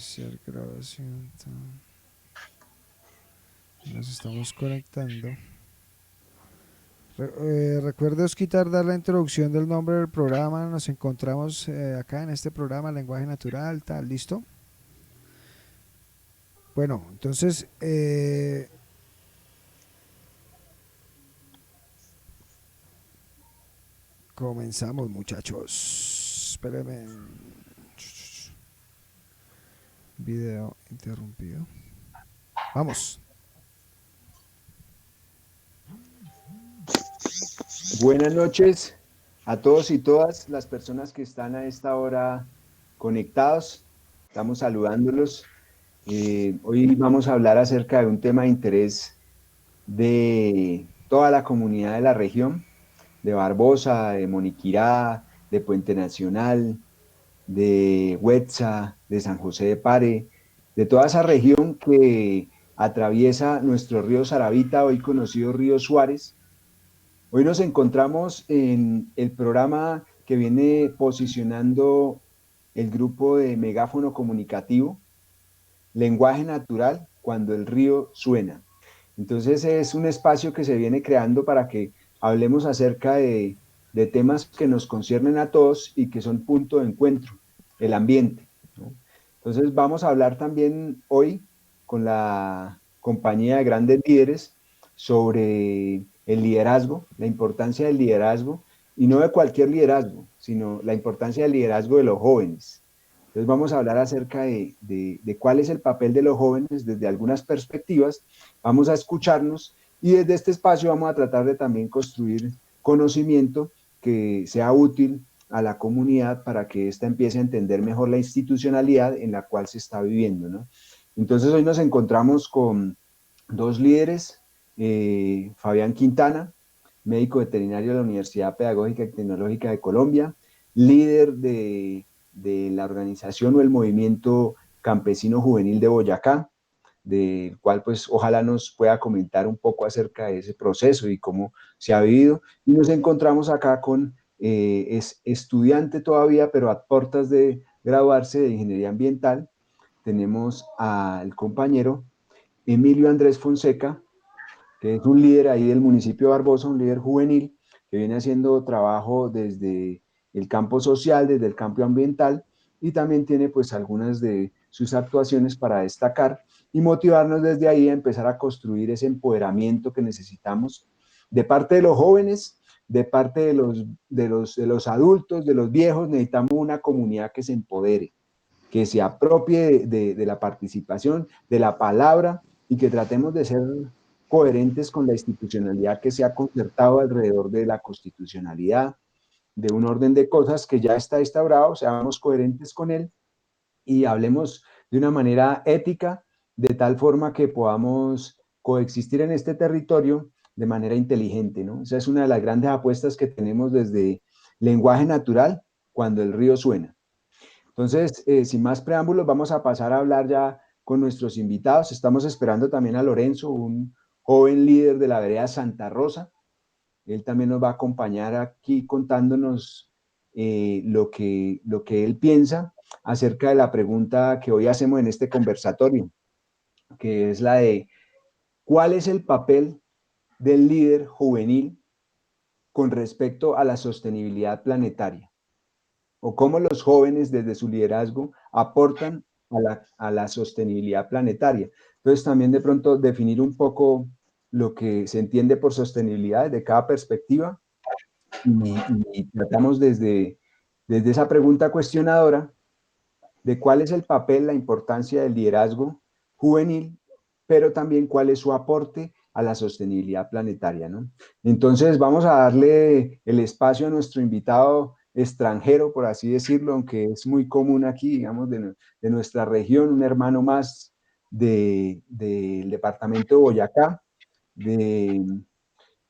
Iniciar grabación. Nos estamos conectando. Recuerde quitar dar la introducción del nombre del programa. Nos encontramos acá en este programa Lenguaje Natural, tal, ¿listo? Bueno, entonces comenzamos, muchachos. Espérenme. Video interrumpido. Vamos. Buenas noches a todos y todas las personas que están a esta hora conectados. Estamos saludándolos. Hoy vamos a hablar acerca de un tema de interés de toda la comunidad de la región, de Barbosa, de Moniquirá, de Puente Nacional, de Huetza, de San José de Pare, de toda esa región que atraviesa nuestro río Saravita, hoy conocido río Suárez. Hoy nos encontramos en el programa que viene posicionando el grupo de Megáfono Comunicativo, Lenguaje Natural, cuando el río suena. Entonces es un espacio que se viene creando para que hablemos acerca de temas que nos conciernen a todos y que son punto de encuentro, el ambiente, ¿no? Entonces vamos a hablar también hoy con la compañía de grandes líderes sobre el liderazgo, la importancia del liderazgo, y no de cualquier liderazgo, sino la importancia del liderazgo de los jóvenes. Entonces vamos a hablar acerca de cuál es el papel de los jóvenes desde algunas perspectivas, vamos a escucharnos y desde este espacio vamos a tratar de también construir conocimiento que sea útil a la comunidad para que ésta empiece a entender mejor la institucionalidad en la cual se está viviendo, ¿no? Entonces hoy nos encontramos con dos líderes, Fabián Quintana, médico veterinario de la Universidad Pedagógica y Tecnológica de Colombia, líder de la organización o el movimiento campesino juvenil de Boyacá, del cual pues ojalá nos pueda comentar un poco acerca de ese proceso y cómo se ha vivido. Y nos encontramos acá con, es estudiante todavía, pero a puertas de graduarse de Ingeniería Ambiental. Tenemos al compañero Emilio Andrés Fonseca, que es un líder ahí del municipio de Barbosa, un líder juvenil, que viene haciendo trabajo desde el campo social, desde el campo ambiental, y también tiene pues algunas de sus actuaciones para destacar y motivarnos desde ahí a empezar a construir ese empoderamiento que necesitamos de parte de los jóvenes, de parte de los adultos, de los viejos. Necesitamos una comunidad que se empodere, que se apropie de la participación, de la palabra, y que tratemos de ser coherentes con la institucionalidad que se ha concertado alrededor de la constitucionalidad, de un orden de cosas que ya está instaurado, seamos coherentes con él y hablemos de una manera ética, de tal forma que podamos coexistir en este territorio de manera inteligente, ¿no? Esa es una de las grandes apuestas que tenemos desde Lenguaje Natural, cuando el río suena. Entonces, sin más preámbulos, vamos a pasar a hablar ya con nuestros invitados. Estamos esperando también a Lorenzo, un joven líder de la vereda Santa Rosa. Él también nos va a acompañar aquí contándonos lo que él piensa acerca de la pregunta que hoy hacemos en este conversatorio, que es la de ¿cuál es el papel del líder juvenil con respecto a la sostenibilidad planetaria? O cómo los jóvenes desde su liderazgo aportan a la sostenibilidad planetaria. Entonces también de pronto definir un poco lo que se entiende por sostenibilidad de cada perspectiva y tratamos desde esa pregunta cuestionadora de cuál es el papel, la importancia del liderazgo juvenil, pero también cuál es su aporte a la sostenibilidad planetaria, ¿no? Entonces vamos a darle el espacio a nuestro invitado extranjero, por así decirlo, aunque es muy común aquí, digamos, de nuestra región, un hermano más del departamento de Boyacá, de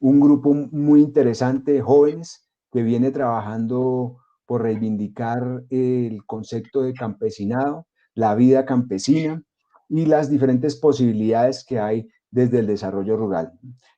un grupo muy interesante de jóvenes que viene trabajando por reivindicar el concepto de campesinado, la vida campesina y las diferentes posibilidades que hay desde el desarrollo rural.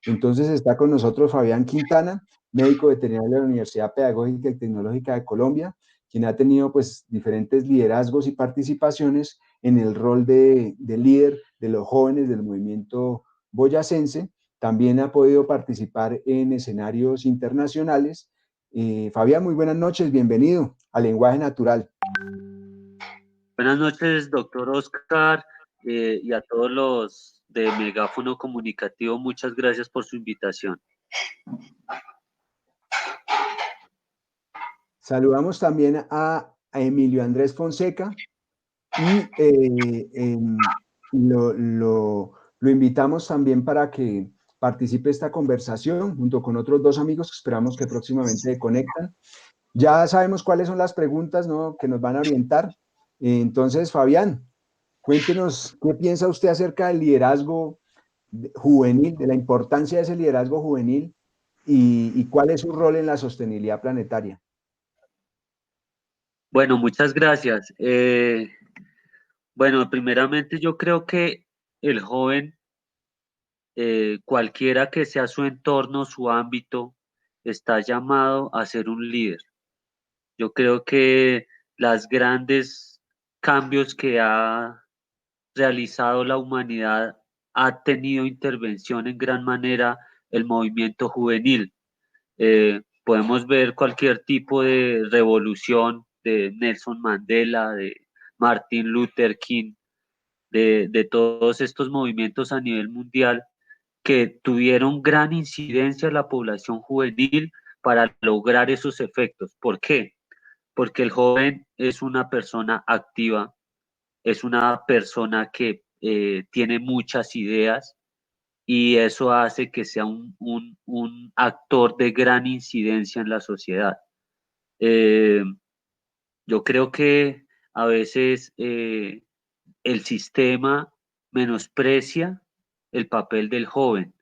Entonces está con nosotros Fabián Quintana, médico veterinario de la Universidad Pedagógica y Tecnológica de Colombia, quien ha tenido pues diferentes liderazgos y participaciones en el rol de líder de los jóvenes del movimiento boyacense. También ha podido participar en escenarios internacionales. Fabián, muy buenas noches, bienvenido a Lenguaje Natural. Buenas noches, doctor Oscar, y a todos los de Megáfono Comunicativo. Muchas gracias por su invitación. Saludamos también a Emilio Andrés Fonseca y lo invitamos también para que participe esta conversación junto con otros dos amigos que esperamos que próximamente se conectan. Ya sabemos cuáles son las preguntas, ¿no?, que nos van a orientar. Entonces, Fabián, cuéntenos qué piensa usted acerca del liderazgo juvenil, de la importancia de ese liderazgo juvenil y cuál es su rol en la sostenibilidad planetaria. Bueno, muchas gracias. Bueno, primeramente yo creo que el joven, cualquiera que sea su entorno, su ámbito, está llamado a ser un líder. Yo creo que los grandes cambios que ha realizado la humanidad ha tenido intervención en gran manera el movimiento juvenil. Podemos ver cualquier tipo de revolución de Nelson Mandela, de Martin Luther King, de todos estos movimientos a nivel mundial que tuvieron gran incidencia en la población juvenil para lograr esos efectos. ¿Por qué? Porque el joven es una persona activa, es una persona que tiene muchas ideas y eso hace que sea un actor de gran incidencia en la sociedad. Eh, yo creo que a veces el sistema menosprecia el papel del joven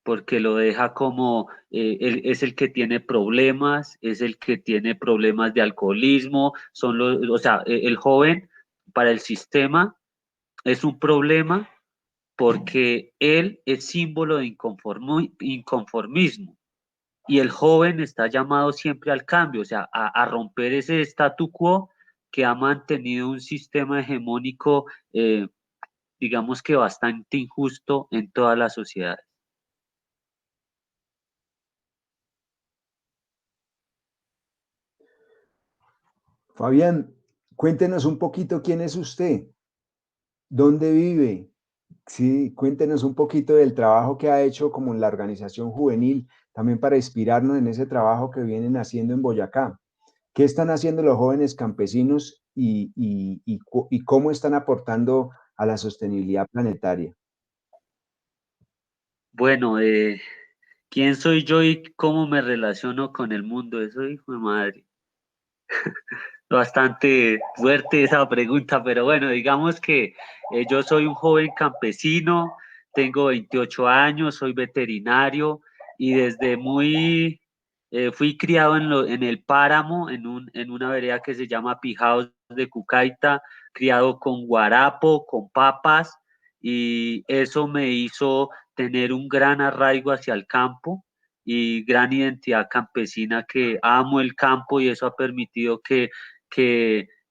porque lo deja como es el que tiene problemas, es el que tiene problemas de alcoholismo, o sea, el joven para el sistema es un problema porque él es símbolo de inconformismo y el joven está llamado siempre al cambio, o sea, a romper ese statu quo que ha mantenido un sistema hegemónico, digamos que bastante injusto en todas las sociedades. Fabián, cuéntenos un poquito quién es usted, dónde vive. Sí, cuéntenos un poquito del trabajo que ha hecho como en la organización juvenil, también para inspirarnos en ese trabajo que vienen haciendo en Boyacá. ¿Qué están haciendo los jóvenes campesinos y cómo están aportando a la sostenibilidad planetaria? Bueno, ¿quién soy yo y cómo me relaciono con el mundo? Eso, hijo de madre. Bastante fuerte esa pregunta, pero bueno, digamos que yo soy un joven campesino, tengo 28 años, soy veterinario y desde muy, fui criado en el páramo, en una vereda que se llama Pijaos de Cucaita, criado con guarapo, con papas, y eso me hizo tener un gran arraigo hacia el campo y gran identidad campesina, que amo el campo y eso ha permitido que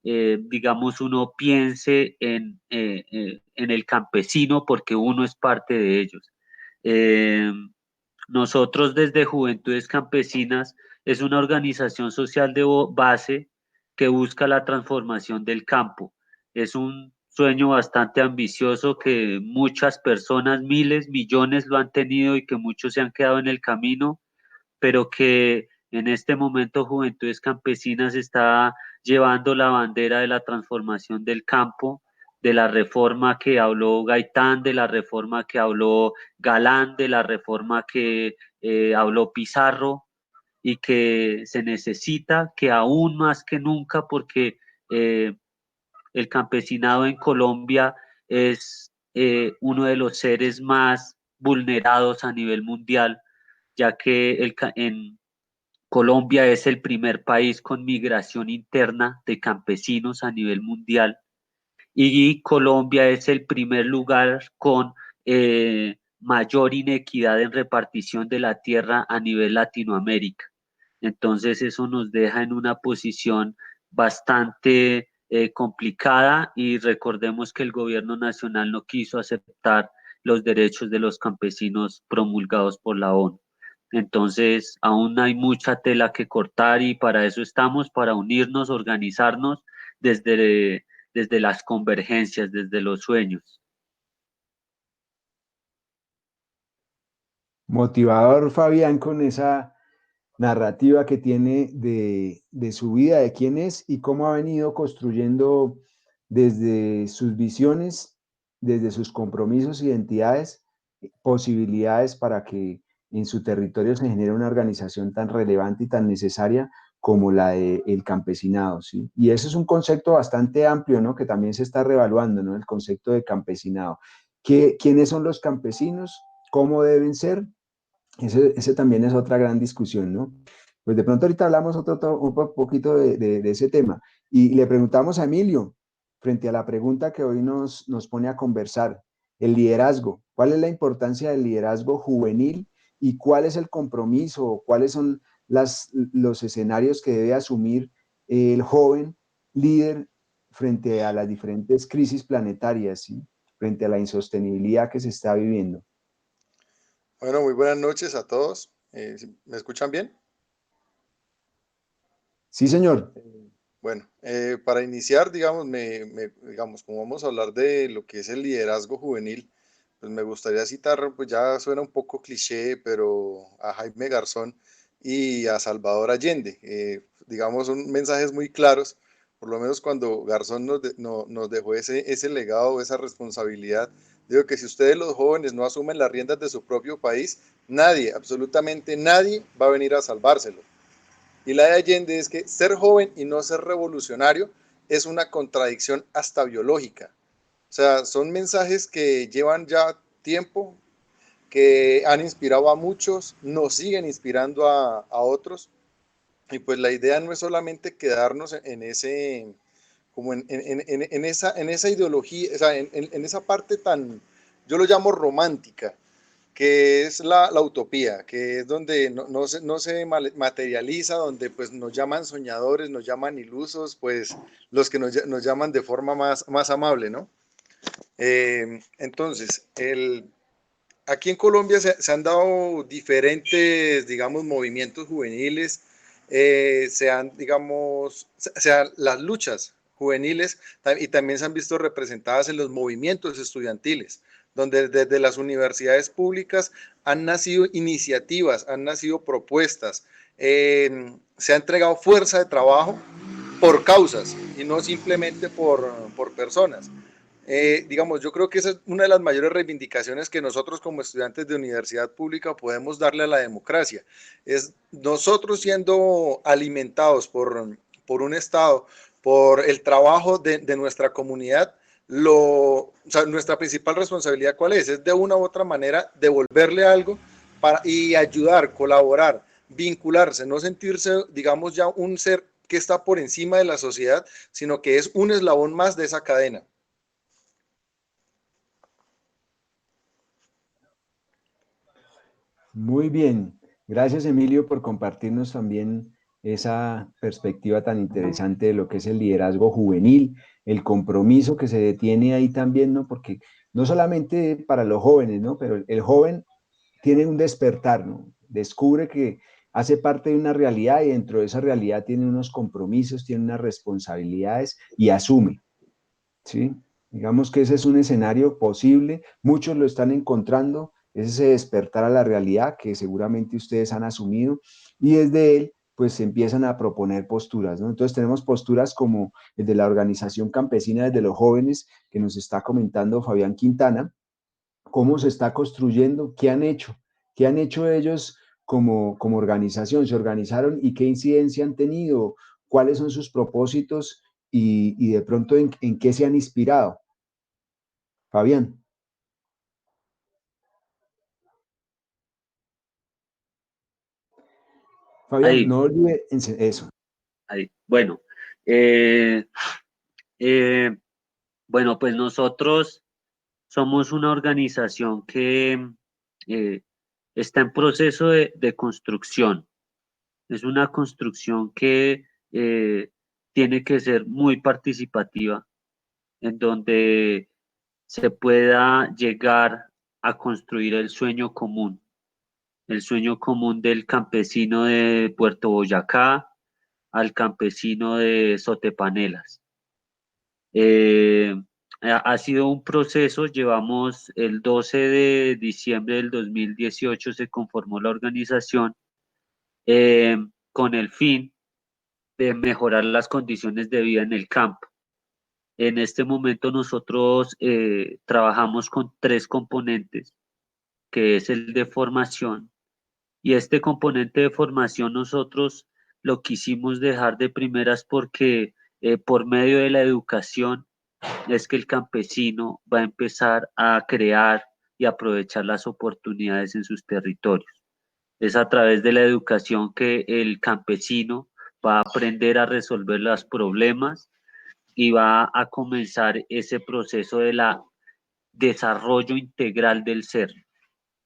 digamos, uno piense en el campesino porque uno es parte de ellos. Eh, Nosotros desde Juventudes Campesinas es una organización social de base que busca la transformación del campo. Es un sueño bastante ambicioso que muchas personas, miles, millones lo han tenido y que muchos se han quedado en el camino, pero que en este momento Juventudes Campesinas está llevando la bandera de la transformación del campo, de la reforma que habló Gaitán, de la reforma que habló Galán, de la reforma que habló Pizarro, y que se necesita que aún más que nunca, porque eh, el campesinado en Colombia es uno de los seres más vulnerados a nivel mundial, ya que en Colombia es el primer país con migración interna de campesinos a nivel mundial y Colombia es el primer lugar con mayor inequidad en repartición de la tierra a nivel Latinoamérica. Entonces eso nos deja en una posición bastante complicada, y recordemos que el gobierno nacional no quiso aceptar los derechos de los campesinos promulgados por la ONU. Entonces, aún hay mucha tela que cortar, y para eso estamos, para unirnos, organizarnos desde las convergencias, desde los sueños. Motivador, Fabián, con esa narrativa que tiene de su vida, de quién es y cómo ha venido construyendo desde sus visiones, desde sus compromisos, identidades, posibilidades para que en su territorio se genere una organización tan relevante y tan necesaria como la del campesinado, ¿sí? Y eso es un concepto bastante amplio, ¿no? Que también se está reevaluando, ¿no? El concepto de campesinado. ¿Quiénes son los campesinos? ¿Cómo deben ser? Ese también es otra gran discusión, ¿no? Pues de pronto ahorita hablamos un poquito de ese tema. Y le preguntamos a Emilio, frente a la pregunta que hoy nos pone a conversar, el liderazgo. ¿Cuál es la importancia del liderazgo juvenil y cuál es el compromiso, cuáles son los escenarios que debe asumir el joven líder frente a las diferentes crisis planetarias, ¿sí? Frente a la insostenibilidad que se está viviendo? Bueno, muy buenas noches a todos. ¿Me escuchan bien? Sí, señor. Bueno, para iniciar, digamos, digamos, como vamos a hablar de lo que es el liderazgo juvenil, pues me gustaría citar, pues ya suena un poco cliché, pero a Jaime Garzón y a Salvador Allende. Digamos, son mensajes muy claros, por lo menos cuando Garzón nos dejó ese legado, esa responsabilidad. Digo que si ustedes los jóvenes no asumen las riendas de su propio país, nadie, absolutamente nadie va a venir a salvárselo. Y la de Allende es que ser joven y no ser revolucionario es una contradicción hasta biológica. O sea, son mensajes que llevan ya tiempo, que han inspirado a muchos, nos siguen inspirando a otros. Y pues la idea no es solamente quedarnos en ese, como en esa ideología, o sea, en esa parte tan, yo lo llamo romántica, que es la utopía, que es donde no se materializa, donde pues nos llaman soñadores, nos llaman ilusos, pues los que nos llaman de forma más amable, ¿no? Entonces, aquí en Colombia se han dado diferentes, digamos, movimientos juveniles, digamos, las luchas juveniles y también se han visto representadas en los movimientos estudiantiles, donde desde las universidades públicas han nacido iniciativas, han nacido propuestas, se ha entregado fuerza de trabajo por causas y no simplemente por personas. Digamos, yo creo que esa es una de las mayores reivindicaciones que nosotros como estudiantes de universidad pública podemos darle a la democracia. Es nosotros siendo alimentados por un Estado, por el trabajo de nuestra comunidad, o sea, nuestra principal responsabilidad, ¿cuál es? Es de una u otra manera devolverle algo y ayudar, colaborar, vincularse, no sentirse, digamos, ya un ser que está por encima de la sociedad, sino que es un eslabón más de esa cadena. Muy bien. Gracias, Emilio, por compartirnos también esa perspectiva tan interesante de lo que es el liderazgo juvenil, el compromiso que se detiene ahí también, ¿no? Porque no solamente para los jóvenes, ¿no? Pero el joven tiene un despertar, ¿no? Descubre que hace parte de una realidad y dentro de esa realidad tiene unos compromisos, tiene unas responsabilidades y asume, ¿sí? Digamos que ese es un escenario posible, muchos lo están encontrando, es ese despertar a la realidad que seguramente ustedes han asumido y desde él pues se empiezan a proponer posturas, ¿no? Entonces tenemos posturas como el de la organización campesina desde los jóvenes que nos está comentando Fabián Quintana, cómo se está construyendo, qué han hecho ellos como organización, se organizaron y qué incidencia han tenido, cuáles son sus propósitos y de pronto en qué se han inspirado. Fabián. Fabián, Ahí, no olvide eso. ahí. Bueno, eh, eh, bueno, pues nosotros somos una organización que está en proceso de construcción. Es una construcción que tiene que ser muy participativa, en donde se pueda llegar a construir el sueño común del campesino de Puerto Boyacá al campesino de Sotepanelas. Ha sido un proceso, llevamos el 12 de diciembre del 2018 se conformó la organización eh, con el fin de mejorar las condiciones de vida en el campo. En este momento nosotros trabajamos con 3 componentes, que es el de formación, y este componente de formación nosotros lo quisimos dejar de primeras porque por medio de la educación es que el campesino va a empezar a crear y aprovechar las oportunidades en sus territorios. Es a través de la educación que el campesino va a aprender a resolver los problemas y va a comenzar ese proceso de la desarrollo integral del ser.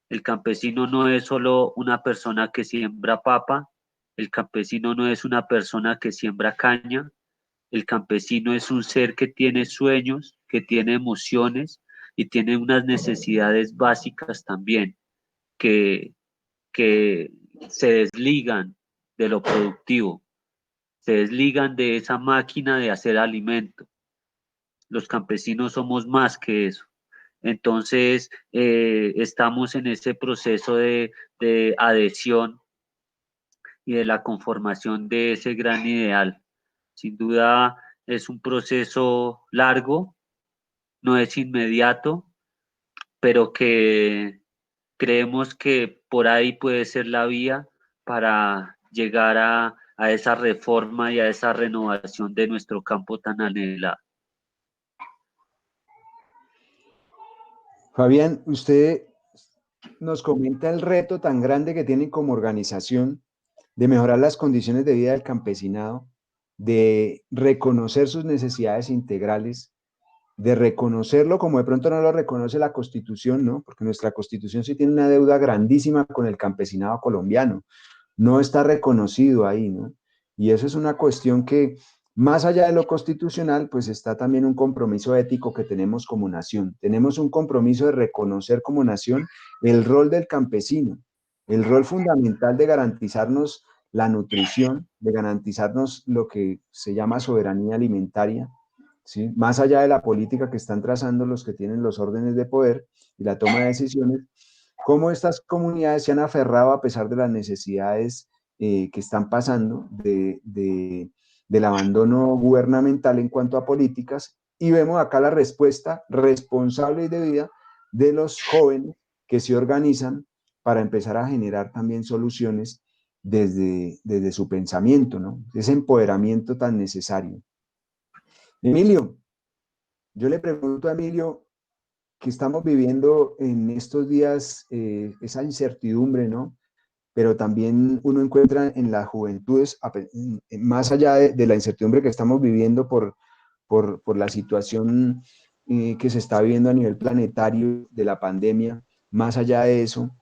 El campesino no es solo una persona que siembra papa, el campesino no es una persona que siembra caña, el campesino es un ser que tiene sueños, que tiene emociones y tiene unas necesidades básicas también que, que se desligan de lo productivo, se desligan de esa máquina de hacer alimento. Los campesinos somos más que eso. Entonces, estamos en ese proceso de adhesión y de la conformación de ese gran ideal. Sin duda es un proceso largo, no es inmediato, pero que creemos que por ahí puede ser la vía para llegar a esa reforma y a esa renovación de nuestro campo tan anhelado. Fabián, usted nos comenta el reto tan grande que tienen como organización de mejorar las condiciones de vida del campesinado, de reconocer sus necesidades integrales, de reconocerlo como de pronto no lo reconoce la Constitución, ¿no? Porque nuestra Constitución sí tiene una deuda grandísima con el campesinado colombiano, no está reconocido ahí, ¿no? Y eso es una cuestión que, más allá de lo constitucional, pues está también un compromiso ético que tenemos como nación. Tenemos un compromiso de reconocer como nación el rol del campesino, el rol fundamental de garantizarnos la nutrición, de garantizarnos lo que se llama soberanía alimentaria, ¿sí? Más allá de la política que están trazando los que tienen los órdenes de poder y la toma de decisiones, cómo estas comunidades se han aferrado a pesar de las necesidades que están pasando del abandono gubernamental en cuanto a políticas, y vemos acá la respuesta responsable y debida de los jóvenes que se organizan para empezar a generar también soluciones desde su pensamiento, ¿no? Ese empoderamiento tan necesario. Emilio, yo le pregunto a Emilio, que estamos viviendo en estos días esa incertidumbre, ¿no? Pero también uno encuentra en las juventudes, más allá de la incertidumbre que estamos viviendo por la situación que se está viviendo a nivel planetario de la pandemia, más allá de eso,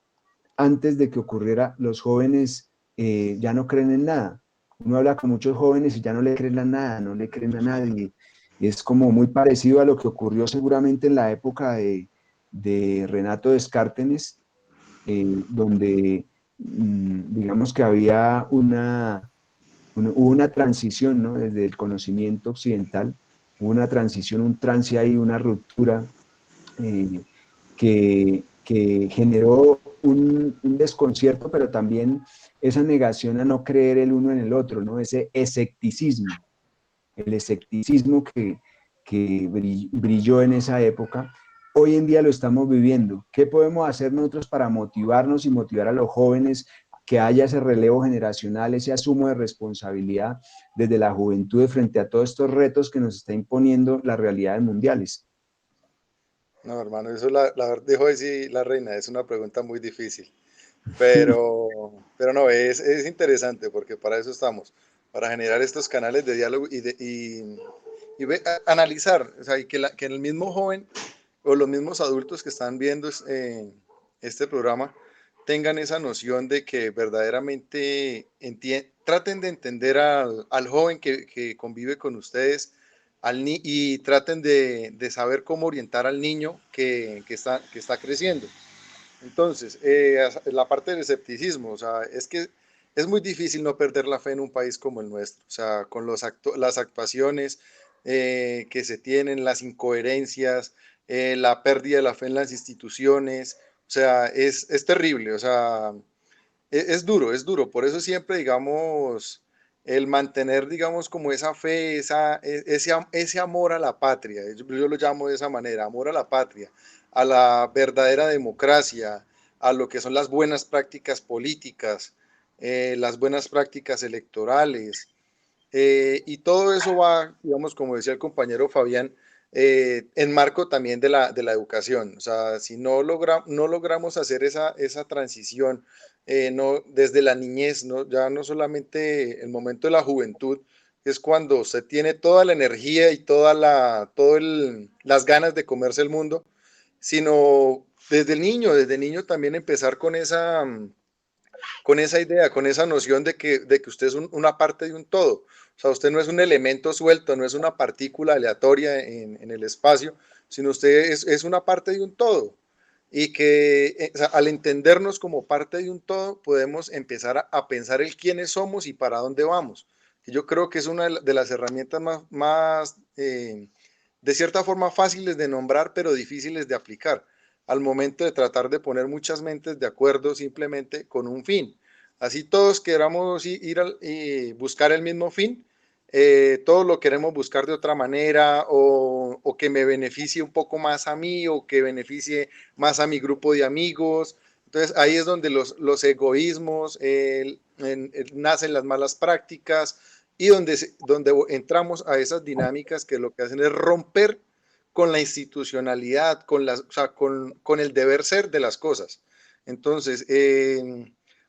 antes de que ocurriera, los jóvenes ya no creen en nada. Uno habla con muchos jóvenes y ya no le creen a nada, no le creen a nadie. Es como muy parecido a lo que ocurrió seguramente en la época de Renato Descártenes, donde digamos que había hubo una transición, ¿no? Desde el conocimiento occidental, hubo una transición, un trance ahí, una ruptura que generó un desconcierto, pero también esa negación a no creer el uno en el otro, ¿no? Ese escepticismo, el escepticismo que brilló en esa época. Hoy en día lo estamos viviendo. ¿Qué podemos hacer nosotros para motivarnos y motivar a los jóvenes, que haya ese relevo generacional, ese asumo de responsabilidad desde la juventud frente a todos estos retos que nos está imponiendo las realidades mundiales? No, hermano, eso dijo así la reina, es una pregunta muy difícil, pero no, es interesante porque para eso estamos, para generar estos canales de diálogo y analizar, o sea, y que el mismo joven o los mismos adultos que están viendo este programa tengan esa noción de que verdaderamente traten de entender al joven que convive con ustedes y traten de saber cómo orientar al niño que está creciendo. Entonces, la parte del escepticismo, o sea, es que es muy difícil no perder la fe en un país como el nuestro, o sea, con las actuaciones que se tienen, las incoherencias, la pérdida de la fe en las instituciones, o sea, es terrible, o sea, es duro, por eso siempre, digamos, el mantener, digamos, como esa fe, ese amor a la patria, yo lo llamo de esa manera, amor a la patria, a la verdadera democracia, a lo que son las buenas prácticas políticas, las buenas prácticas electorales, y todo eso va, digamos, como decía el compañero Fabián, en marco también de la educación. O sea, si no logramos hacer esa transición desde la niñez, ya no solamente el momento de la juventud, es cuando se tiene toda la energía y las ganas de comerse el mundo, sino desde niño también empezar con esa idea, con esa noción de que usted es una parte de un todo. O sea, usted no es un elemento suelto, no es una partícula aleatoria en el espacio, sino usted es una parte de un todo. Y que o sea, al entendernos como parte de un todo, podemos empezar a pensar el quiénes somos y para dónde vamos. Que yo creo que es una de las herramientas más de cierta forma fáciles de nombrar, pero difíciles de aplicar al momento de tratar de poner muchas mentes de acuerdo simplemente con un fin. Así todos queramos y buscar el mismo fin, todos lo queremos buscar de otra manera o que me beneficie un poco más a mí o que beneficie más a mi grupo de amigos. Entonces ahí es donde los egoísmos, nacen las malas prácticas y donde entramos a esas dinámicas que lo que hacen es romper con la institucionalidad, o sea, con el deber ser de las cosas. Entonces,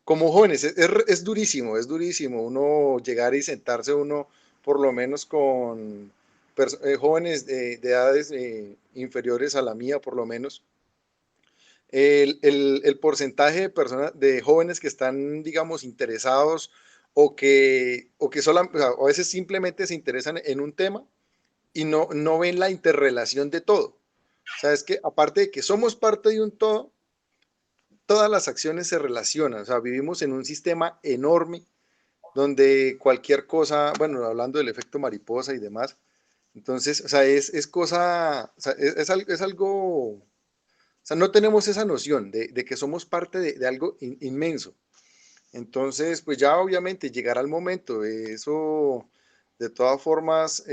como jóvenes, es durísimo uno llegar y sentarse uno por lo menos con jóvenes de edades inferiores a la mía, por lo menos. El porcentaje de personas, de jóvenes que están, digamos, interesados o a veces simplemente se interesan en un tema y no ven la interrelación de todo. O sea, es que aparte de que somos parte de un todo, todas las acciones se relacionan. O sea, vivimos en un sistema enorme donde cualquier cosa, bueno, hablando del efecto mariposa y demás, entonces, o sea, es cosa, o sea, es algo, o sea, no tenemos esa noción de que somos parte de algo inmenso. Entonces, pues ya obviamente llegará el momento, eso de todas formas,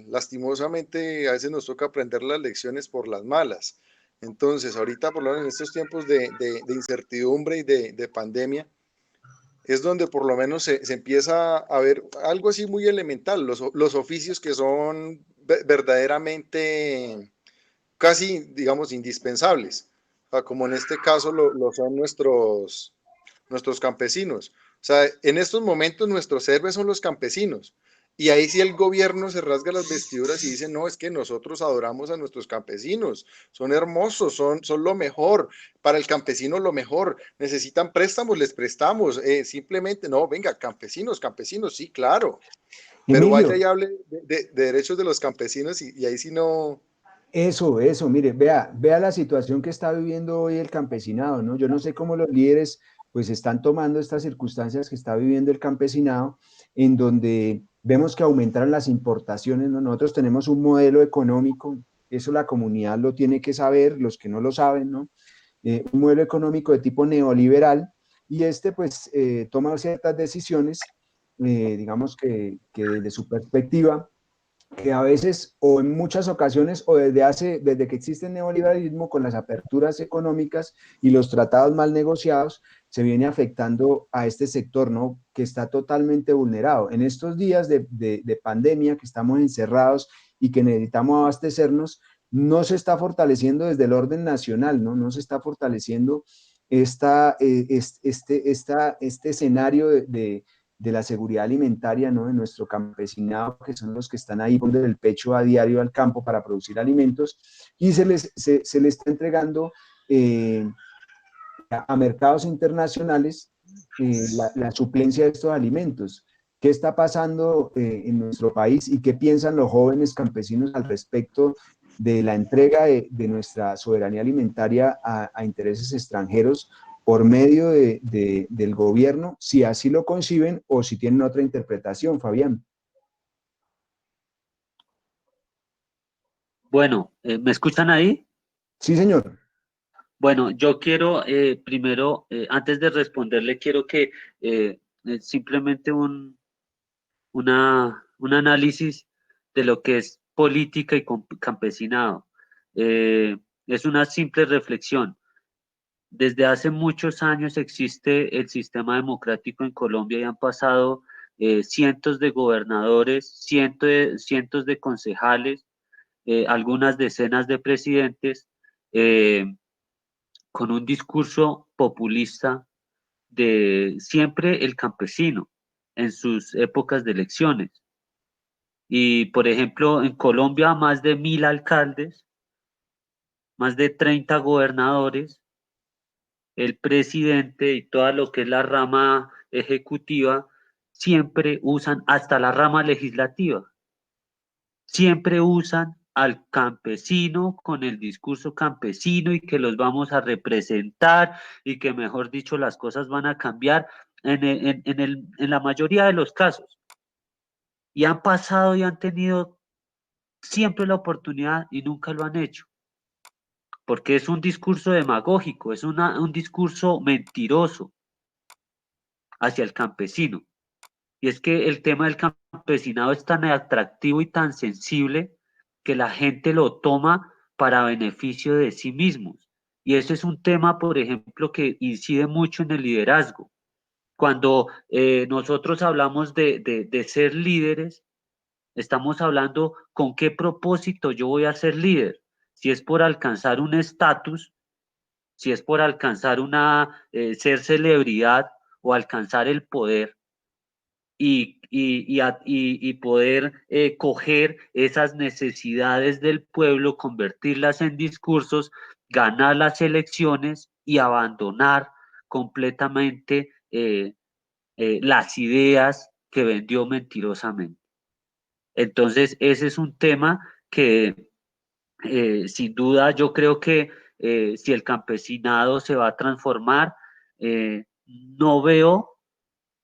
lastimosamente a veces nos toca aprender las lecciones por las malas. Entonces, ahorita por lo menos en estos tiempos de incertidumbre y de pandemia, es donde por lo menos se empieza a ver algo así muy elemental, los oficios que son verdaderamente casi, digamos, indispensables, o sea, como en este caso lo son nuestros campesinos. O sea, en estos momentos nuestros héroes son los campesinos. Y ahí sí el gobierno se rasga las vestiduras y dice, no, es que nosotros adoramos a nuestros campesinos, son hermosos, son lo mejor, para el campesino lo mejor, necesitan préstamos, les prestamos, simplemente, no, venga, campesinos, sí, claro, pero vaya Emilio, y hable de derechos de los campesinos y ahí sí no. eso, mire, vea la situación que está viviendo hoy el campesinado, ¿no? Yo no sé cómo los líderes pues están tomando estas circunstancias que está viviendo el campesinado, en donde vemos que aumentaron las importaciones, ¿no? Nosotros tenemos un modelo económico, eso la comunidad lo tiene que saber, los que no lo saben, ¿no? Un modelo económico de tipo neoliberal, y pues toma ciertas decisiones, digamos que desde su perspectiva, que a veces o en muchas ocasiones o desde que existe el neoliberalismo con las aperturas económicas y los tratados mal negociados, se viene afectando a este sector, ¿no? Que está totalmente vulnerado. En estos días de pandemia que estamos encerrados y que necesitamos abastecernos, no se está fortaleciendo desde el orden nacional, ¿no? No se está fortaleciendo este escenario de la seguridad alimentaria, ¿no? De nuestro campesinado, que son los que están ahí poniendo el pecho a diario al campo para producir alimentos, y se les está entregando a mercados internacionales la suplencia de estos alimentos. ¿Qué está pasando en nuestro país y qué piensan los jóvenes campesinos al respecto de la entrega de nuestra soberanía alimentaria a intereses extranjeros por medio del gobierno, si así lo conciben o si tienen otra interpretación, Fabián? Bueno, ¿me escuchan ahí? Sí, señor. Bueno, yo quiero primero, antes de responderle, quiero que simplemente un análisis de lo que es política y campesinado. Eh, es una simple reflexión. Desde hace muchos años existe el sistema democrático en Colombia y han pasado cientos de gobernadores, cientos de concejales, algunas decenas de presidentes, eh, con un discurso populista de siempre el campesino en sus épocas de elecciones. Y, por ejemplo, en Colombia más de 1.000 alcaldes, más de 30 gobernadores, el presidente y toda lo que es la rama ejecutiva, siempre usan, hasta la rama legislativa, siempre usan al campesino con el discurso campesino y que los vamos a representar y que, mejor dicho, las cosas van a cambiar en la mayoría de los casos. Y han pasado y han tenido siempre la oportunidad y nunca lo han hecho, porque es un discurso demagógico, es un discurso mentiroso hacia el campesino. Y es que el tema del campesinado es tan atractivo y tan sensible que la gente lo toma para beneficio de sí mismos. Y ese es un tema, por ejemplo, que incide mucho en el liderazgo. Cuando nosotros hablamos de ser líderes, estamos hablando con qué propósito yo voy a ser líder. Si es por alcanzar un estatus, si es por alcanzar ser celebridad o alcanzar el poder y poder coger esas necesidades del pueblo, convertirlas en discursos, ganar las elecciones y abandonar completamente las ideas que vendió mentirosamente. Entonces, ese es un tema que sin duda yo creo que si el campesinado se va a transformar, no veo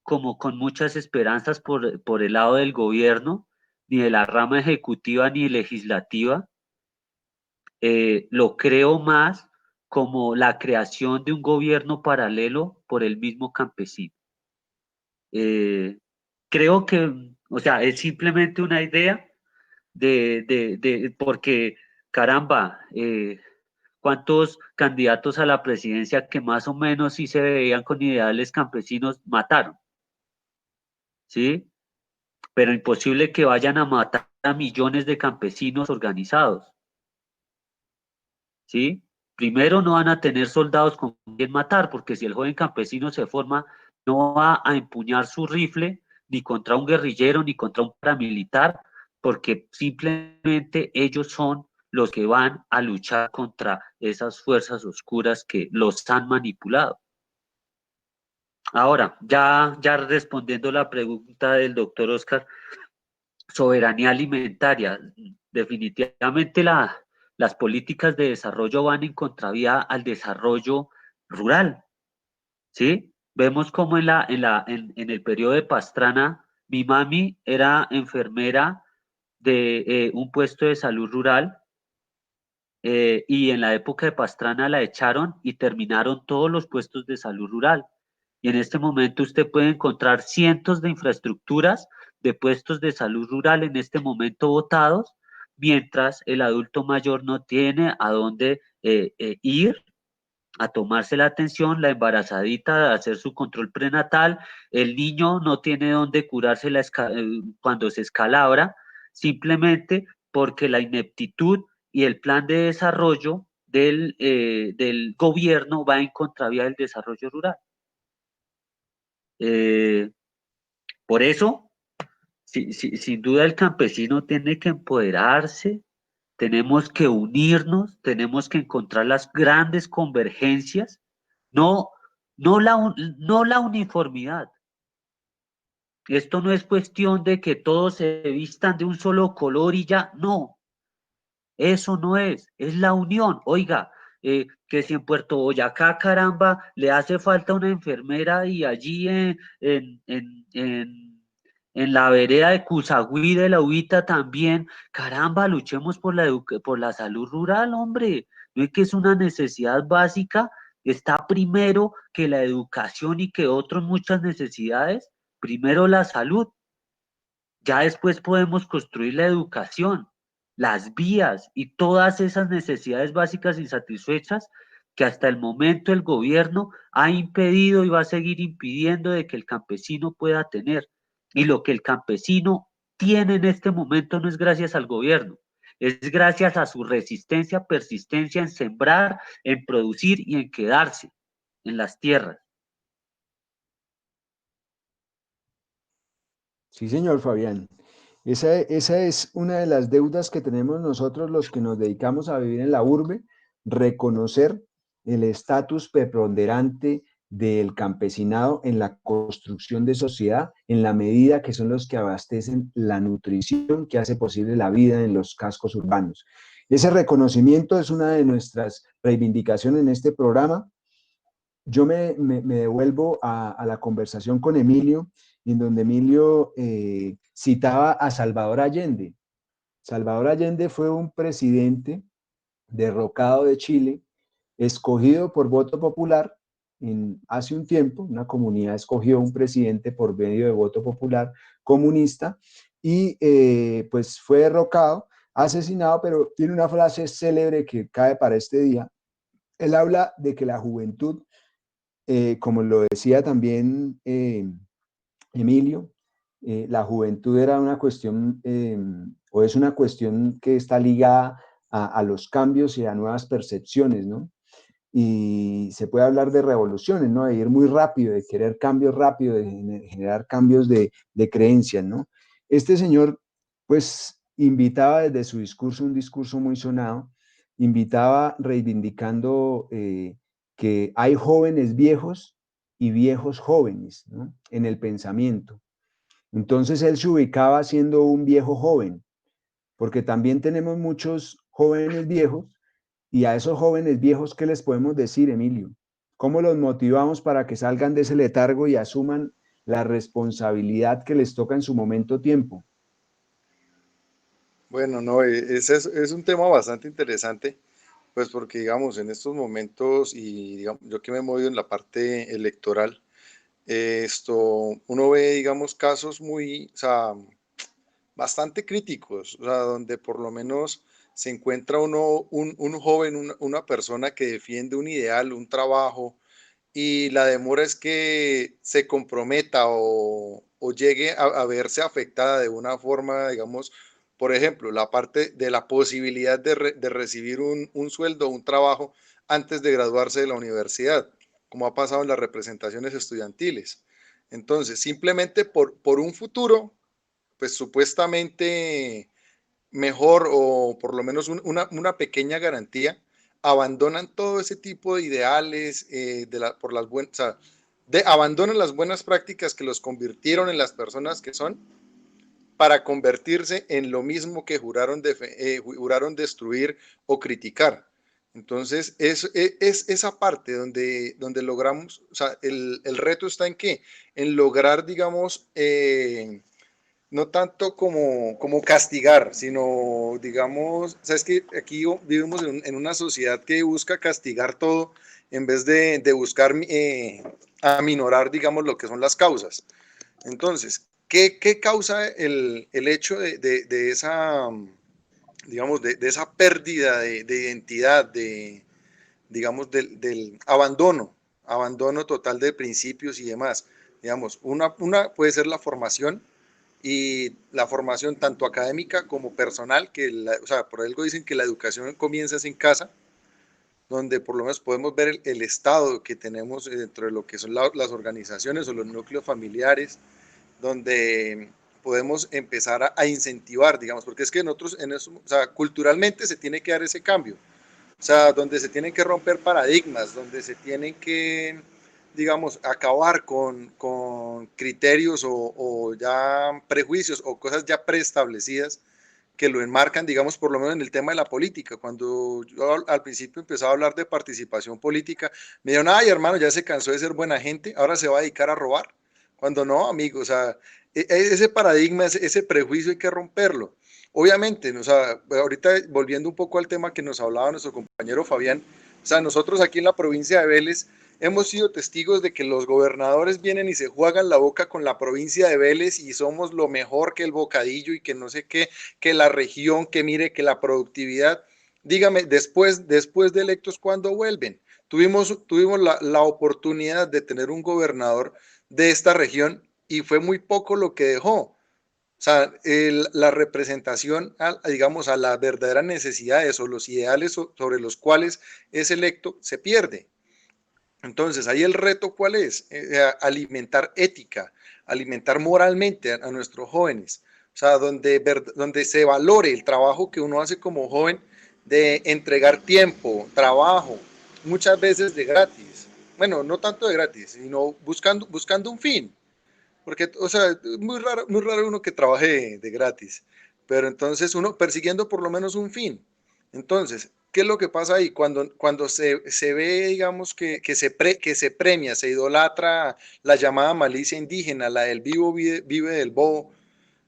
como con muchas esperanzas por el lado del gobierno, ni de la rama ejecutiva ni legislativa. Lo creo más como la creación de un gobierno paralelo por el mismo campesino. Eh, creo que, o sea, es simplemente una idea porque, caramba, ¿cuántos candidatos a la presidencia que más o menos sí se veían con ideales campesinos mataron? ¿Sí? Pero imposible que vayan a matar a millones de campesinos organizados, ¿sí? Primero no van a tener soldados con quien matar, porque si el joven campesino se forma, no va a empuñar su rifle ni contra un guerrillero ni contra un paramilitar, porque simplemente ellos son los que van a luchar contra esas fuerzas oscuras que los han manipulado. Ahora, ya respondiendo la pregunta del doctor Oscar, soberanía alimentaria. Definitivamente las políticas de desarrollo van en contravía al desarrollo rural, ¿sí? Vemos como en el periodo de Pastrana, mi mami era enfermera de un puesto de salud rural y en la época de Pastrana la echaron y terminaron todos los puestos de salud rural. Y en este momento usted puede encontrar cientos de infraestructuras de puestos de salud rural en este momento botados, mientras el adulto mayor no tiene a dónde ir a tomarse la atención, la embarazadita a hacer su control prenatal, el niño no tiene dónde curarse cuando se escalabra, simplemente porque la ineptitud y el plan de desarrollo del gobierno va en contravía del desarrollo rural. Eh, por eso, sin duda el campesino tiene que empoderarse, tenemos que unirnos, tenemos que encontrar las grandes convergencias, no, no la uniformidad. Esto no es cuestión de que todos se vistan de un solo color y ya, no, eso no es la unión. Oiga, que si en Puerto Boyacá, caramba, le hace falta una enfermera y allí en la vereda de Cusagüí de la Ubita también, caramba, luchemos por por la salud rural, hombre. No es que es una necesidad básica, está primero que la educación y que otras muchas necesidades, primero la salud. Ya después podemos construir la educación, las vías y todas esas necesidades básicas insatisfechas que hasta el momento el gobierno ha impedido y va a seguir impidiendo de que el campesino pueda tener. Y lo que el campesino tiene en este momento no es gracias al gobierno, es gracias a su resistencia, persistencia en sembrar, en producir y en quedarse en las tierras. Sí, señor Fabián. Esa es una de las deudas que tenemos nosotros los que nos dedicamos a vivir en la urbe, reconocer el estatus preponderante del campesinado en la construcción de sociedad, en la medida que son los que abastecen la nutrición que hace posible la vida en los cascos urbanos. Ese reconocimiento es una de nuestras reivindicaciones en este programa. Yo me devuelvo a la conversación con Emilio, en donde Emilio citaba a Salvador Allende. Salvador Allende fue un presidente derrocado de Chile, escogido por voto popular. Hace un tiempo, una comunidad escogió un presidente por medio de voto popular comunista y pues fue derrocado, asesinado, pero tiene una frase célebre que cae para este día. Él habla de que la juventud, como lo decía también Emilio, la juventud era una cuestión, o es una cuestión que está ligada a los cambios y a nuevas percepciones, ¿no? Y se puede hablar de revoluciones, ¿no? De ir muy rápido, de querer cambios rápido, de generar cambios de creencias, ¿no? Este señor, pues, invitaba desde su discurso, un discurso muy sonado, invitaba reivindicando que hay jóvenes viejos y viejos jóvenes, ¿no? En el pensamiento. Entonces él se ubicaba siendo un viejo joven, porque también tenemos muchos jóvenes viejos y a esos jóvenes viejos, ¿qué les podemos decir, Emilio? ¿Cómo los motivamos para que salgan de ese letargo y asuman la responsabilidad que les toca en su momento tiempo? Bueno, no, ese es un tema bastante interesante, pues porque digamos, en estos momentos, y digamos, yo que me he movido en la parte electoral, uno ve, digamos, casos muy, o sea, bastante críticos, o sea, donde por lo menos se encuentra uno, un joven, una persona que defiende un ideal, un trabajo, y la demora es que se comprometa o llegue a verse afectada de una forma, digamos, por ejemplo, la parte de la posibilidad de recibir un sueldo, un trabajo antes de graduarse de la universidad, como ha pasado en las representaciones estudiantiles. Entonces, simplemente por un futuro, pues supuestamente mejor o por lo menos una pequeña garantía, abandonan todo ese tipo de ideales por las buenas, o sea, abandonan las buenas prácticas que los convirtieron en las personas que son para convertirse en lo mismo que juraron destruir o criticar. Entonces, es esa parte donde logramos, o sea, el reto está en qué? En lograr, digamos, no tanto como castigar, sino, digamos, sabes que aquí vivimos en una sociedad que busca castigar todo en vez de buscar aminorar, digamos, lo que son las causas. Entonces, ¿qué causa el hecho de esa, digamos, de esa pérdida de identidad, digamos, del abandono total de principios y demás? Digamos, una puede ser la formación, y la formación tanto académica como personal, o sea, por algo dicen que la educación comienza en casa, donde por lo menos podemos ver el estado que tenemos dentro de lo que son las organizaciones o los núcleos familiares, donde podemos empezar a incentivar, digamos, porque es que nosotros, o sea, culturalmente se tiene que dar ese cambio, o sea, donde se tienen que romper paradigmas, donde se tienen que digamos, acabar con criterios o ya prejuicios o cosas ya preestablecidas que lo enmarcan, digamos, por lo menos en el tema de la política. Cuando yo al principio empezaba a hablar de participación política, me dijeron, ay, hermano, ya se cansó de ser buena gente, ahora se va a dedicar a robar. Cuando no, amigo, o sea, ese paradigma, ese prejuicio hay que romperlo. Obviamente, o sea, ahorita volviendo un poco al tema que nos hablaba nuestro compañero Fabián, o sea, nosotros aquí en la provincia de Vélez hemos sido testigos de que los gobernadores vienen y se juegan la boca con la provincia de Vélez y somos lo mejor que el bocadillo y que no sé qué, que la región, que mire, que la productividad. Dígame, después de electos, ¿cuándo vuelven? Tuvimos la oportunidad de tener un gobernador de esta región y fue muy poco lo que dejó. O sea, la representación, digamos, a las verdaderas necesidades o los ideales sobre los cuales es electo se pierde. Entonces, ahí el reto, ¿cuál es? Alimentar ética, alimentar moralmente a nuestros jóvenes. O sea, donde se valore el trabajo que uno hace como joven de entregar tiempo, trabajo, muchas veces de gratis. Bueno, no tanto de gratis, sino buscando un fin. Porque, o sea, muy raro uno que trabaje de gratis, pero entonces uno persiguiendo por lo menos un fin. Entonces, ¿qué es lo que pasa ahí? Cuando se ve, digamos, que se premia, se idolatra la llamada malicia indígena, la del vivo vive del bobo. O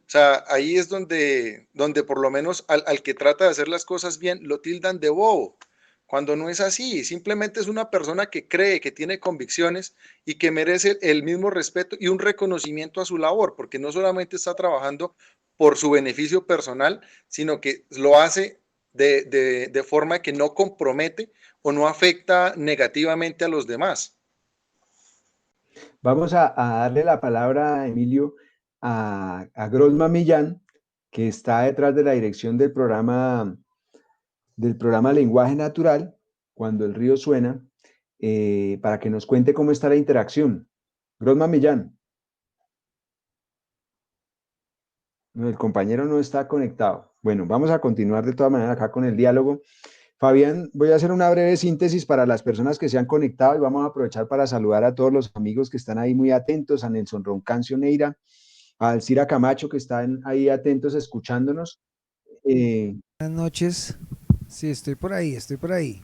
sea, ahí es donde por lo menos al que trata de hacer las cosas bien lo tildan de bobo, cuando no es así, simplemente es una persona que cree, que tiene convicciones y que merece el mismo respeto y un reconocimiento a su labor, porque no solamente está trabajando por su beneficio personal, sino que lo hace de forma que no compromete o no afecta negativamente a los demás. Vamos a darle la palabra, Emilio, a Grosma Millán, que está detrás de la dirección del programa Lenguaje Natural, Cuando el río suena, para que nos cuente cómo está la interacción. Grosma Millán, el compañero no está conectado. Bueno, vamos a continuar de todas maneras acá con el diálogo. Fabián, voy a hacer una breve síntesis para las personas que se han conectado y vamos a aprovechar para saludar a todos los amigos que están ahí muy atentos, a Nelson Roncancio Neira, a Alcira Camacho, que están ahí atentos escuchándonos. Buenas noches. Sí, estoy por ahí, estoy por ahí.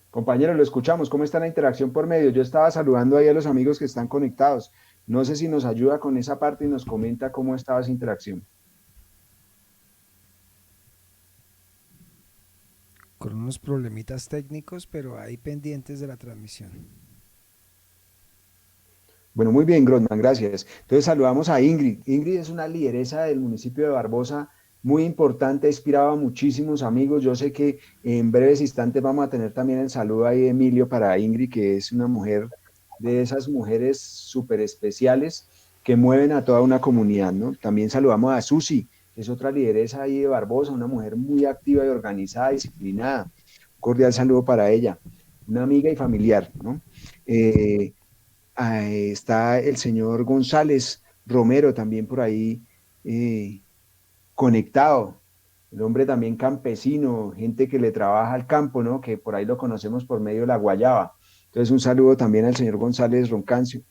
Compañeros, lo escuchamos. ¿Cómo está la interacción por medio? Yo estaba saludando ahí a los amigos que están conectados. No sé si nos ayuda con esa parte y nos comenta cómo estaba esa interacción. Con unos problemitas técnicos, pero ahí pendientes de la transmisión. Bueno, muy bien, Grossman, gracias. Entonces saludamos a Ingrid. Ingrid es una lideresa del municipio de Barbosa, muy importante, ha inspirado a muchísimos amigos. Yo sé que en breves instantes vamos a tener también el saludo ahí de Emilio para Ingrid, que es una mujer de esas mujeres súper especiales que mueven a toda una comunidad, ¿no? También saludamos a Susi, que es otra lideresa ahí de Barbosa, una mujer muy activa y organizada, disciplinada. Un cordial saludo para ella, una amiga y familiar, ¿no? Está el señor González Romero también por ahí conectado, el hombre también campesino, gente que le trabaja al campo, ¿no? Que por ahí lo conocemos por medio de la guayaba. Entonces un saludo también al señor González Roncancio,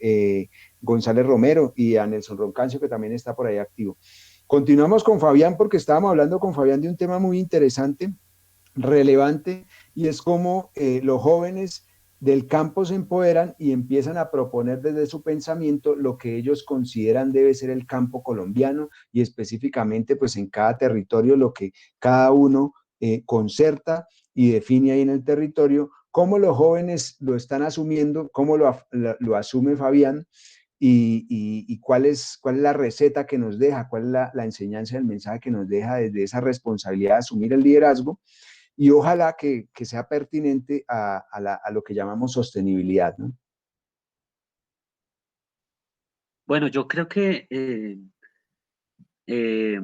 González Romero y a Nelson Roncancio que también está por ahí activo. Continuamos con Fabián porque estábamos hablando con Fabián de un tema muy interesante, relevante, y es cómo los jóvenes del campo se empoderan y empiezan a proponer desde su pensamiento lo que ellos consideran debe ser el campo colombiano y específicamente pues en cada territorio lo que cada uno concerta y define ahí en el territorio, cómo los jóvenes lo están asumiendo, cómo lo asume Fabián y cuál es la receta que nos deja, cuál es la enseñanza del mensaje que nos deja desde esa responsabilidad de asumir el liderazgo y ojalá que sea pertinente a lo que llamamos sostenibilidad, ¿no? Bueno, yo creo que eh,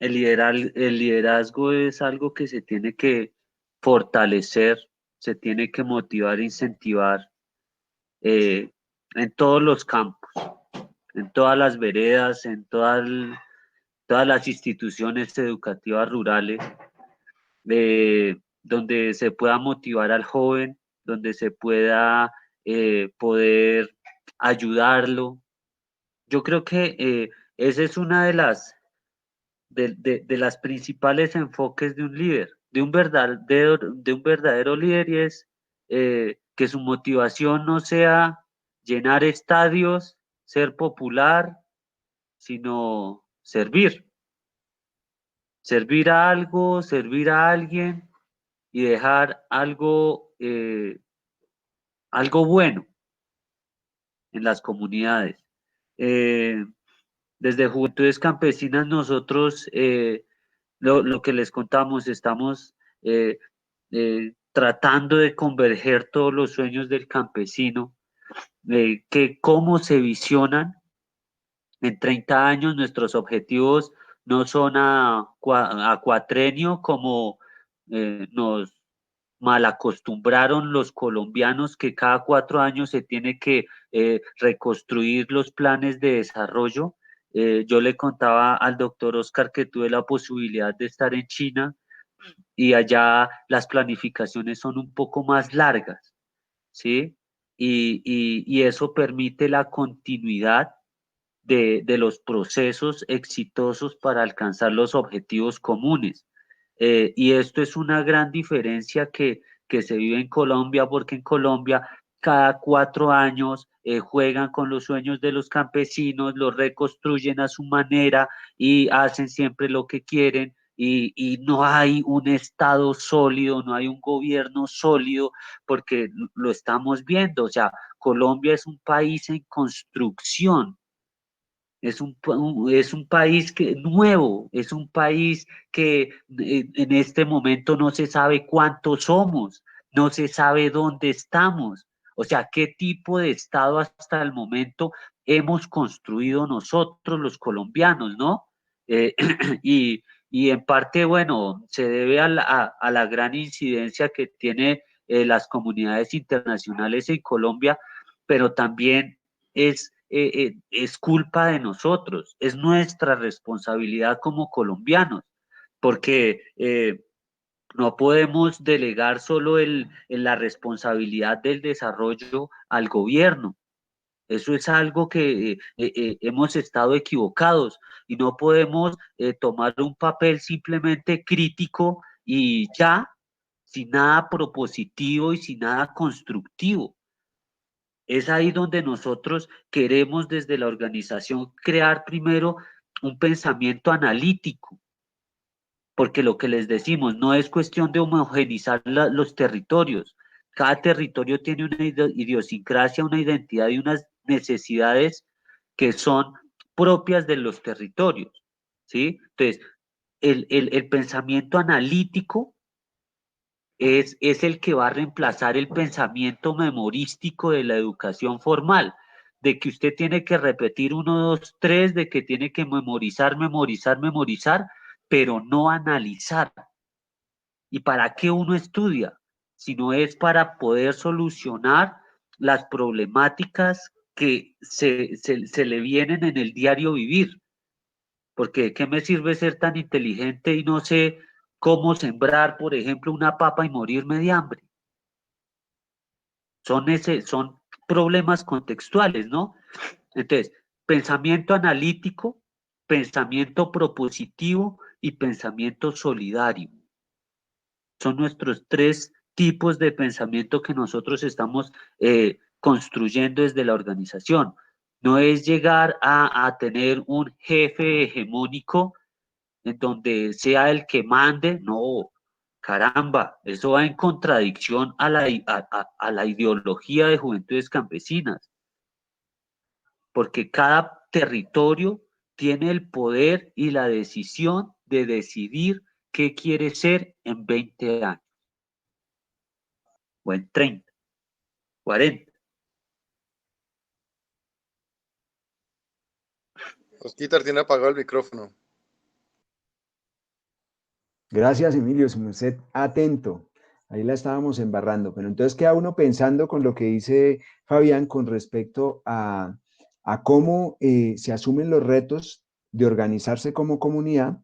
el liderazgo es algo que se tiene que fortalecer, se tiene que motivar e incentivar eh, en todos los campos, en todas las veredas, todas las instituciones educativas rurales, donde se pueda motivar al joven, donde se pueda poder ayudarlo. Yo creo que esa es una de las principales enfoques de un líder, de un verdadero líder, y es que su motivación no sea llenar estadios, ser popular, sino servir a algo, servir a alguien y dejar algo bueno en las comunidades. Eh, Desde Juventudes Campesinas nosotros, lo que les contamos, estamos tratando de converger todos los sueños del campesino, que cómo se visionan en 30 años. Nuestros objetivos no son a cuatrenio como nos malacostumbraron los colombianos, que cada 4 años se tiene que reconstruir los planes de desarrollo. Yo le contaba al doctor Oscar que tuve la posibilidad de estar en China, y allá las planificaciones son un poco más largas, ¿sí? Y eso permite la continuidad de los procesos exitosos para alcanzar los objetivos comunes. Y esto es una gran diferencia que se vive en Colombia, porque en Colombia cada 4 años juegan con los sueños de los campesinos, los reconstruyen a su manera y hacen siempre lo que quieren. Y no hay un Estado sólido, no hay un gobierno sólido, porque lo estamos viendo. O sea, Colombia es un país en construcción. Es un país nuevo, es un país que en este momento no se sabe cuántos somos, no se sabe dónde estamos, o sea, qué tipo de Estado hasta el momento hemos construido nosotros los colombianos, ¿no? Eh, y en parte, bueno, se debe a la gran incidencia que tiene las comunidades internacionales en Colombia, pero también es culpa de nosotros, es nuestra responsabilidad como colombianos, porque no podemos delegar solo en la responsabilidad del desarrollo al gobierno. Eso es algo que hemos estado equivocados, y no podemos tomar un papel simplemente crítico y ya, sin nada propositivo y sin nada constructivo. Es ahí donde nosotros queremos desde la organización crear primero un pensamiento analítico, porque lo que les decimos no es cuestión de homogenizar los territorios. Cada territorio tiene una idiosincrasia, una identidad y unas necesidades que son propias de los territorios, ¿sí? Entonces, el pensamiento analítico es el que va a reemplazar el pensamiento memorístico de la educación formal, de que usted tiene que repetir 1, 2, 3, de que tiene que memorizar, memorizar, memorizar, pero no analizar. ¿Y para qué uno estudia? Si no es para poder solucionar las problemáticas que se le vienen en el diario vivir. Porque ¿de qué me sirve ser tan inteligente y no sé cómo sembrar, por ejemplo, una papa y morirme de hambre? Son problemas contextuales, ¿no? Entonces, pensamiento analítico, pensamiento propositivo y pensamiento solidario. Son nuestros 3 tipos de pensamiento que nosotros estamos construyendo desde la organización. No es llegar a tener un jefe hegemónico en donde sea el que mande, no, caramba, eso va en contradicción a la ideología de Juventudes Campesinas, porque cada territorio tiene el poder y la decisión de decidir qué quiere ser en 20 años, o en 30, 40. Osquitar tiene apagado el micrófono. Gracias, Emilio, su merced atento. Ahí la estábamos embarrando, pero entonces queda uno pensando con lo que dice Fabián con respecto a cómo se asumen los retos de organizarse como comunidad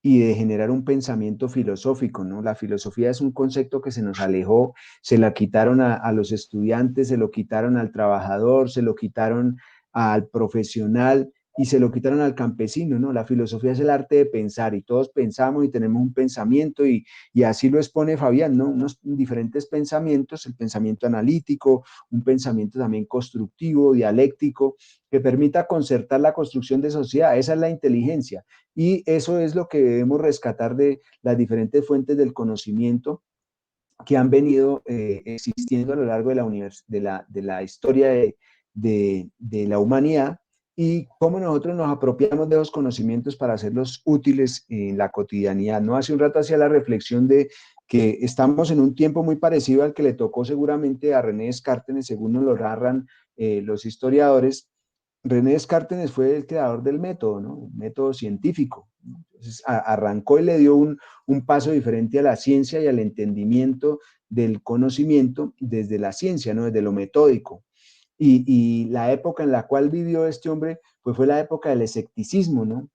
y de generar un pensamiento filosófico, ¿no? La filosofía es un concepto que se nos alejó, se la quitaron a los estudiantes, se lo quitaron al trabajador, se lo quitaron al profesional y se lo quitaron al campesino, ¿no? La filosofía es el arte de pensar y todos pensamos y tenemos un pensamiento y así lo expone Fabián, ¿no? Unos diferentes pensamientos, el pensamiento analítico, un pensamiento también constructivo, dialéctico, que permita concertar la construcción de sociedad. Esa es la inteligencia y eso es lo que debemos rescatar de las diferentes fuentes del conocimiento que han venido existiendo a lo largo de la historia de la humanidad y cómo nosotros nos apropiamos de esos conocimientos para hacerlos útiles en la cotidianidad. ¿No? Hace un rato hacía la reflexión de que estamos en un tiempo muy parecido al que le tocó seguramente a René Descartes, según nos lo narran los historiadores. René Descartes fue el creador del método, ¿no? El método científico. Entonces, arrancó y le dio un paso diferente a la ciencia y al entendimiento del conocimiento desde la ciencia, ¿no? Desde lo metódico. Y la época en la cual vivió este hombre pues fue la época del escepticismo, ¿no?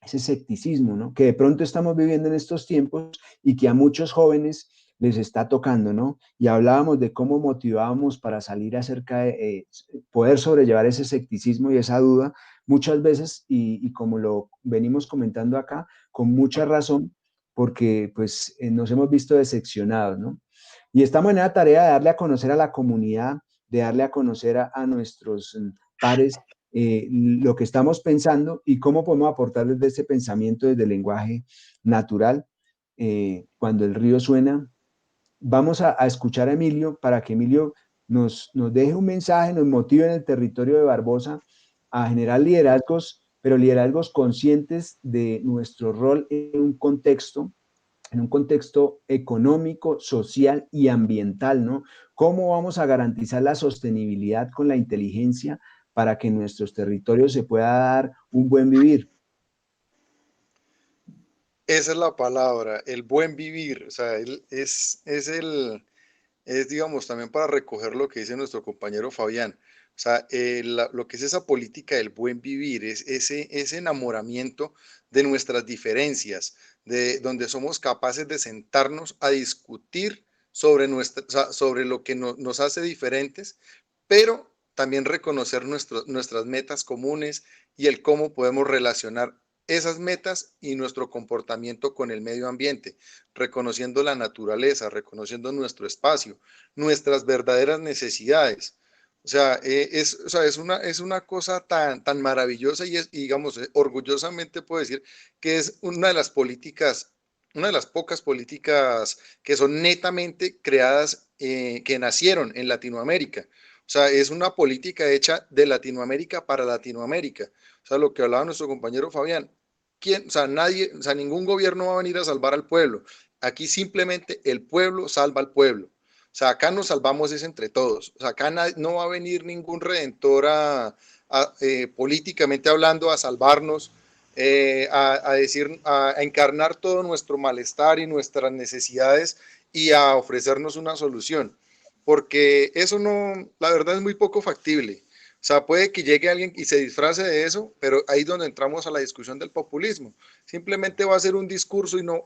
Ese escepticismo, ¿no? Que de pronto estamos viviendo en estos tiempos y que a muchos jóvenes les está tocando, ¿no? Y hablábamos de cómo motivábamos para salir acerca de poder sobrellevar ese escepticismo y esa duda muchas veces y como lo venimos comentando acá, con mucha razón, porque pues nos hemos visto decepcionados, ¿no? Y estamos en la tarea de darle a conocer a la comunidad, de darle a conocer a nuestros pares lo que estamos pensando y cómo podemos aportar desde ese pensamiento, desde el lenguaje natural. Cuando el río suena, vamos a escuchar a Emilio para que Emilio nos deje un mensaje, nos motive en el territorio de Barbosa a generar liderazgos, pero liderazgos conscientes de nuestro rol en un contexto económico, social y ambiental, ¿no? ¿Cómo vamos a garantizar la sostenibilidad con la inteligencia para que en nuestros territorios se pueda dar un buen vivir? Esa es la palabra, el buen vivir. O sea, es, digamos, también para recoger lo que dice nuestro compañero Fabián. O sea, lo que es esa política del buen vivir, es ese enamoramiento de nuestras diferencias, de donde somos capaces de sentarnos a discutir o sea, sobre lo que nos hace diferentes, pero también reconocer nuestras metas comunes y el cómo podemos relacionar esas metas y nuestro comportamiento con el medio ambiente, reconociendo la naturaleza, reconociendo nuestro espacio, nuestras verdaderas necesidades. O sea, es una cosa tan maravillosa y digamos, orgullosamente puedo decir que es una de las políticas, una de las pocas políticas que son netamente creadas, que nacieron en Latinoamérica. O sea, es una política hecha de Latinoamérica para Latinoamérica. O sea, lo que hablaba nuestro compañero Fabián, ¿quién? O sea, nadie, o sea, ningún gobierno va a venir a salvar al pueblo. Aquí simplemente el pueblo salva al pueblo. O sea, acá nos salvamos es entre todos. O sea, acá no va a venir ningún redentor políticamente hablando a salvarnos, decir, a encarnar todo nuestro malestar y nuestras necesidades y a ofrecernos una solución. Porque eso no, la verdad es muy poco factible. O sea, puede que llegue alguien y se disfrace de eso, pero ahí es donde entramos a la discusión del populismo. Simplemente va a ser un discurso y no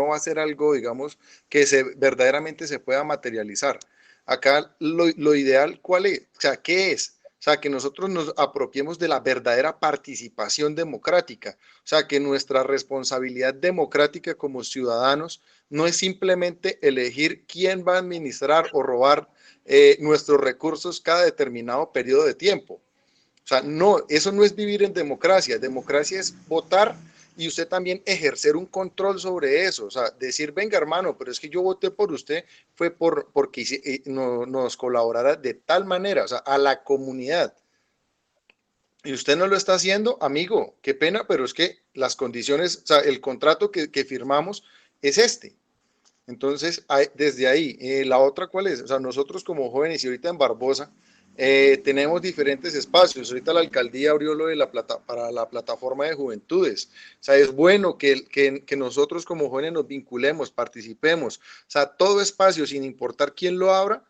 va a ser algo, digamos, que verdaderamente se pueda materializar. Acá lo ideal, ¿cuál es? O sea, ¿qué es? O sea, que nosotros nos apropiemos de la verdadera participación democrática. O sea, que nuestra responsabilidad democrática como ciudadanos no es simplemente elegir quién va a administrar o robar nuestros recursos cada determinado periodo de tiempo. O sea, no, eso no es vivir en democracia. Democracia es votar y usted también ejercer un control sobre eso. O sea, decir, venga hermano, pero es que yo voté por usted, fue porque nos colaborara de tal manera, o sea, a la comunidad. Y usted no lo está haciendo, amigo, qué pena, pero es que las condiciones, o sea, el contrato que firmamos es este. Entonces, desde ahí, la otra, ¿cuál es? O sea, nosotros como jóvenes y ahorita en Barbosa, tenemos diferentes espacios. Ahorita la alcaldía abrió lo de para la plataforma de juventudes. O sea, es bueno que nosotros como jóvenes nos vinculemos, participemos. O sea, todo espacio, sin importar quién lo abra,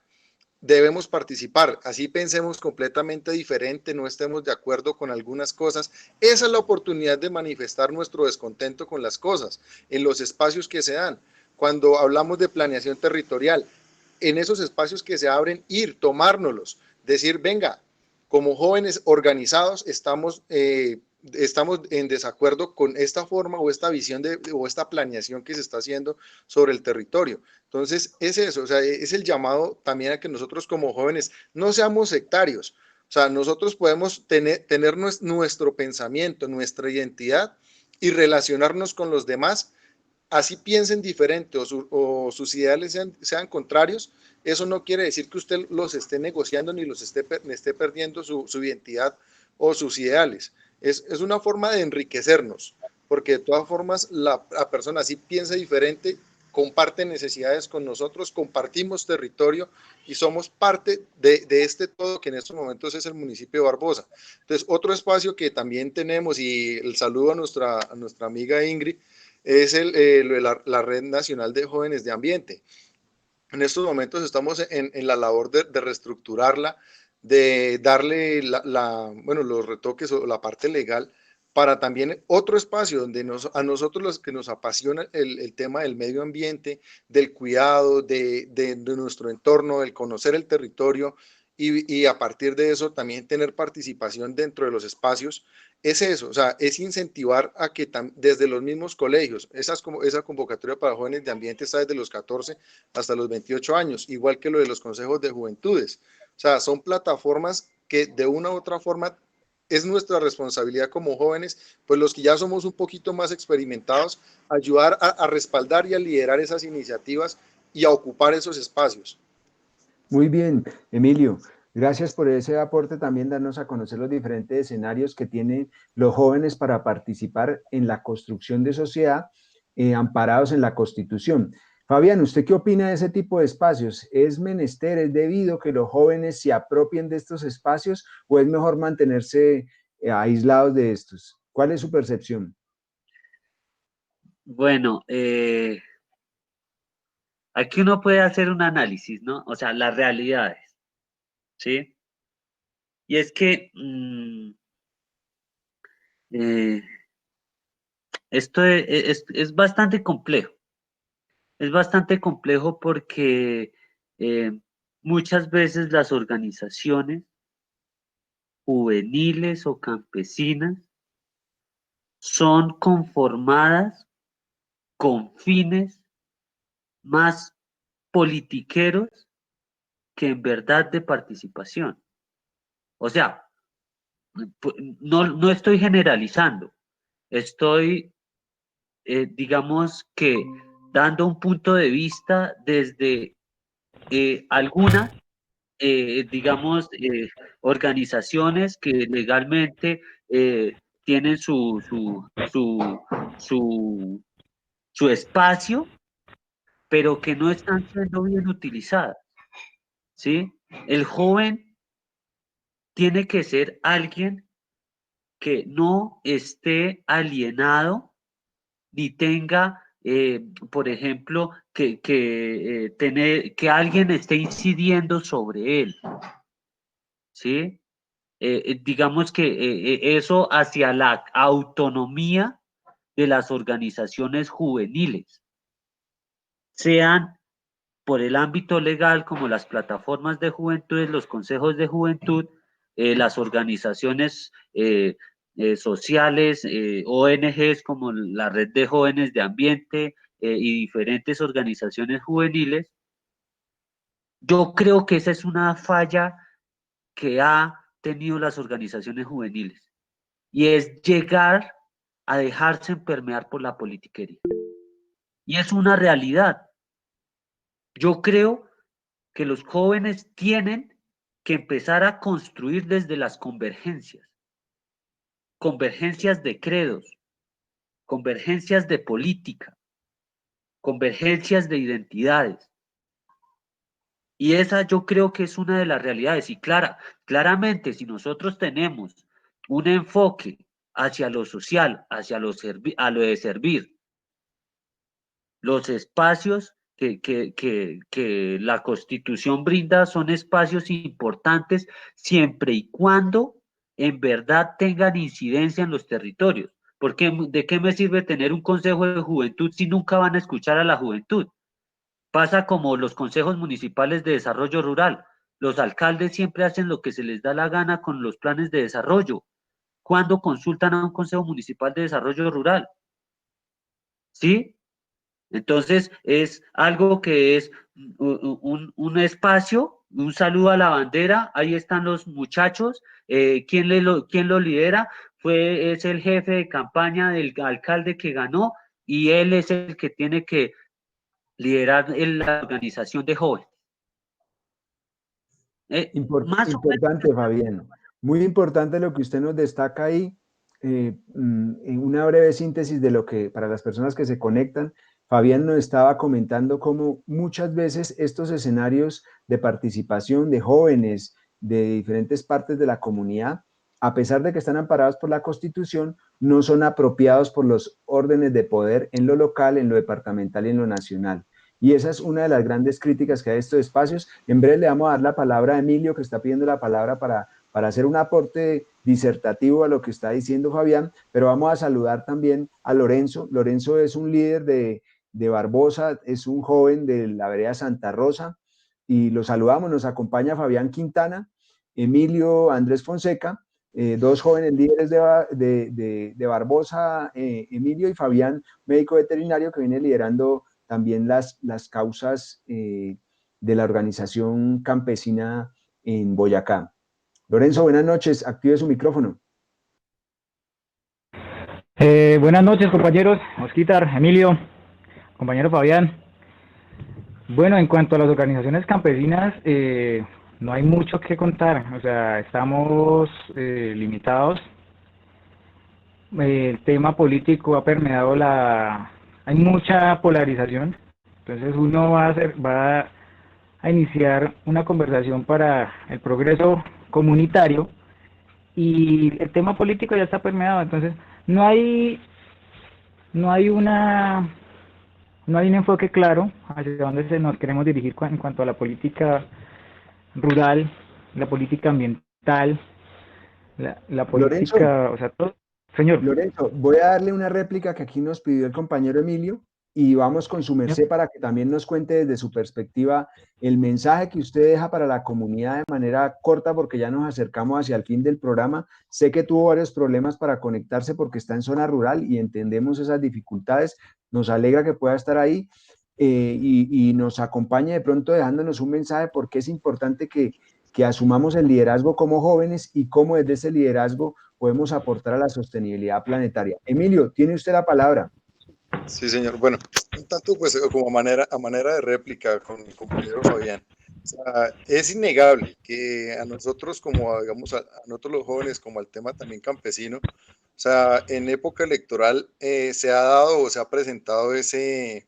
debemos participar, así pensemos completamente diferente, no estemos de acuerdo con algunas cosas. Esa es la oportunidad de manifestar nuestro descontento con las cosas en los espacios que se dan. Cuando hablamos de planeación territorial, en esos espacios que se abren, ir, tomárnoslos, decir, venga, como jóvenes organizados estamos en desacuerdo con esta forma o esta visión o esta planeación que se está haciendo sobre el territorio. Entonces, es eso, o sea, es el llamado también a que nosotros como jóvenes no seamos sectarios. O sea, nosotros podemos tener nuestro pensamiento, nuestra identidad y relacionarnos con los demás, así piensen diferente o sus ideales sean contrarios. Eso no quiere decir que usted los esté negociando ni esté perdiendo su identidad o sus ideales. Es una forma de enriquecernos, porque de todas formas la persona sí piensa diferente, comparte necesidades con nosotros, compartimos territorio y somos parte de este todo que en estos momentos es el municipio de Barbosa. Entonces, otro espacio que también tenemos, y el saludo a nuestra amiga Ingrid, es la Red Nacional de Jóvenes de Ambiente. En estos momentos estamos en la labor de reestructurarla, de darle bueno, los retoques o la parte legal para también otro espacio donde a nosotros los que nos apasiona el tema del medio ambiente, del cuidado de nuestro entorno, del conocer el territorio y a partir de eso también tener participación dentro de los espacios, es eso, o sea, es incentivar a que desde los mismos colegios, esa convocatoria para jóvenes de ambiente está desde los 14 hasta los 28 años, igual que lo de los consejos de juventudes. O sea, son plataformas que de una u otra forma es nuestra responsabilidad como jóvenes, pues los que ya somos un poquito más experimentados, ayudar a respaldar y a liderar esas iniciativas y a ocupar esos espacios. Muy bien, Emilio. Gracias por ese aporte, también darnos a conocer los diferentes escenarios que tienen los jóvenes para participar en la construcción de sociedad, amparados en la Constitución. Fabián, ¿usted qué opina de ese tipo de espacios? ¿Es menester, es debido que los jóvenes se apropien de estos espacios o es mejor mantenerse aislados de estos? ¿Cuál es su percepción? Bueno, aquí uno puede hacer un análisis, ¿no? O sea, las realidades, ¿sí? Y es que eh, esto es bastante complejo. Es bastante complejo porque muchas veces las organizaciones juveniles o campesinas son conformadas con fines más politiqueros que en verdad de participación. O sea, no estoy generalizando, estoy, digamos que, dando un punto de vista desde algunas, digamos, organizaciones que legalmente tienen su espacio, pero que no están siendo bien utilizadas, ¿sí? El joven tiene que ser alguien que no esté alienado ni tenga, por ejemplo, que alguien esté incidiendo sobre él, ¿sí? Digamos que eso hacia la autonomía de las organizaciones juveniles, sean por el ámbito legal como las plataformas de juventud, los consejos de juventud, las organizaciones sociales, ONGs como la Red de Jóvenes de Ambiente y diferentes organizaciones juveniles. Yo creo que esa es una falla que ha tenido las organizaciones juveniles y es llegar a dejarse permear por la politiquería. Y es una realidad. Yo creo que los jóvenes tienen que empezar a construir desde las convergencias de credos, convergencias de política, convergencias de identidades. Y esa yo creo que es una de las realidades. Y claramente, si nosotros tenemos un enfoque hacia lo social, hacia a lo de servir, los espacios que la Constitución brinda son espacios importantes siempre y cuando en verdad tengan incidencia en los territorios. Porque ¿de qué me sirve tener un consejo de juventud si nunca van a escuchar a la juventud? Pasa como los consejos municipales de desarrollo rural. Los alcaldes siempre hacen lo que se les da la gana con los planes de desarrollo. ¿Cuándo consultan a un consejo municipal de desarrollo rural? ¿Sí? Entonces es algo que es un espacio, un saludo a la bandera, ahí están los muchachos, ¿quién lo lidera? Es el jefe de campaña del alcalde que ganó y él es el que tiene que liderar la organización de jóvenes. Más o Importante, menos. Fabián. Muy importante lo que usted nos destaca ahí. En una breve síntesis de lo que, para las personas que se conectan, Fabián nos estaba comentando cómo muchas veces estos escenarios de participación de jóvenes de diferentes partes de la comunidad, a pesar de que están amparados por la Constitución, no son apropiados por los órdenes de poder en lo local, en lo departamental y en lo nacional. Y esa es una de las grandes críticas que hay a estos espacios. En breve le vamos a dar la palabra a Emilio, que está pidiendo la palabra para hacer un aporte disertativo a lo que está diciendo Fabián, pero vamos a saludar también a Lorenzo. Lorenzo es un líder de Barbosa, es un joven de la vereda Santa Rosa, y lo saludamos. Nos acompaña Fabián Quintana, Emilio Andrés Fonseca, dos jóvenes líderes de Barbosa, Emilio y Fabián, médico veterinario, que viene liderando también las causas de la organización campesina en Boyacá. Lorenzo, buenas noches, active su micrófono. Buenas noches, compañeros, Osquitar, Emilio, compañero Fabián. Bueno, en cuanto a las organizaciones campesinas, no hay mucho que contar, o sea, estamos limitados. El tema político ha permeado hay mucha polarización, entonces uno va a iniciar una conversación para el progreso comunitario y el tema político ya está permeado, entonces no hay un enfoque claro hacia dónde nos queremos dirigir en cuanto a la política rural, la política ambiental, la política, Lorenzo, o sea, todo. Señor. Lorenzo, voy a darle una réplica que aquí nos pidió el compañero Emilio y vamos con su merced para que también nos cuente desde su perspectiva el mensaje que usted deja para la comunidad de manera corta, porque ya nos acercamos hacia el fin del programa. Sé que tuvo varios problemas para conectarse porque está en zona rural y entendemos esas dificultades. Nos alegra que pueda estar ahí y nos acompañe de pronto dejándonos un mensaje porque es importante que asumamos el liderazgo como jóvenes y cómo desde ese liderazgo podemos aportar a la sostenibilidad planetaria. Emilio, tiene usted la palabra. Sí, señor. Bueno, tanto pues como a manera de réplica con mi compañero Fabián. O sea, es innegable que a nosotros como, digamos, a nosotros los jóvenes, como al tema también campesino, o sea, en época electoral se ha dado o se ha presentado ese,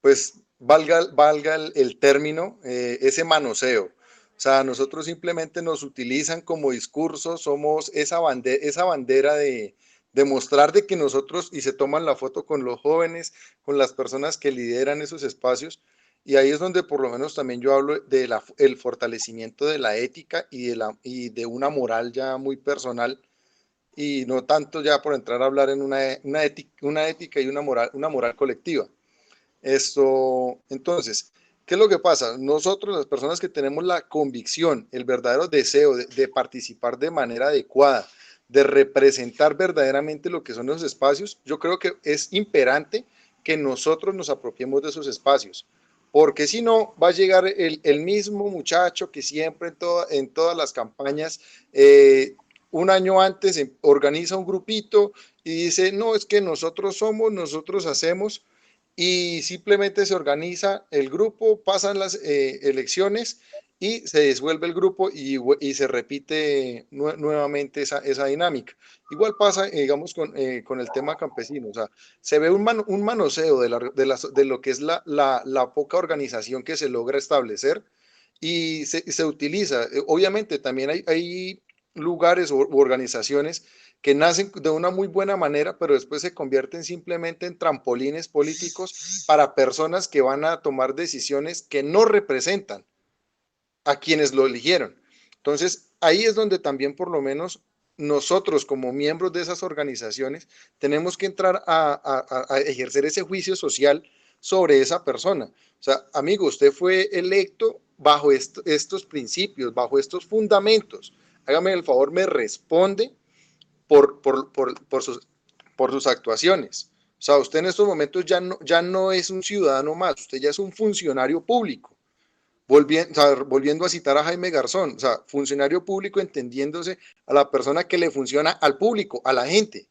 pues, valga el término, ese manoseo. O sea, nosotros simplemente nos utilizan como discurso, somos esa bandera de mostrar de que nosotros, y se toman la foto con los jóvenes, con las personas que lideran esos espacios, y ahí es donde por lo menos también yo hablo de el fortalecimiento de la ética y de una moral ya muy personal, y no tanto ya por entrar a hablar en una ética y una moral colectiva. Entonces, ¿qué es lo que pasa? Nosotros, las personas que tenemos la convicción, el verdadero deseo de participar de manera adecuada, de representar verdaderamente lo que son los espacios, yo creo que es imperante que nosotros nos apropiemos de esos espacios, porque si no, va a llegar el mismo muchacho que siempre en todas las campañas, un año antes organiza un grupito y dice, no, es que nosotros hacemos, y simplemente se organiza el grupo, pasan las elecciones y se disuelve el grupo y se repite nuevamente esa dinámica. Igual pasa, digamos, con el tema campesino. O sea, se ve un manoseo de lo que es la poca organización que se logra establecer y se utiliza. Obviamente también hay lugares u organizaciones que nacen de una muy buena manera, pero después se convierten simplemente en trampolines políticos para personas que van a tomar decisiones que no representan a quienes lo eligieron. Entonces, ahí es donde también por lo menos nosotros como miembros de esas organizaciones tenemos que entrar a ejercer ese juicio social sobre esa persona. O sea, amigo, usted fue electo bajo estos principios, bajo estos fundamentos. Hágame el favor, me responde por sus actuaciones. O sea, usted en estos momentos ya no es un ciudadano más, usted ya es un funcionario público. Volviendo a citar a Jaime Garzón, o sea, funcionario público entendiéndose a la persona que le funciona al público, a la gente.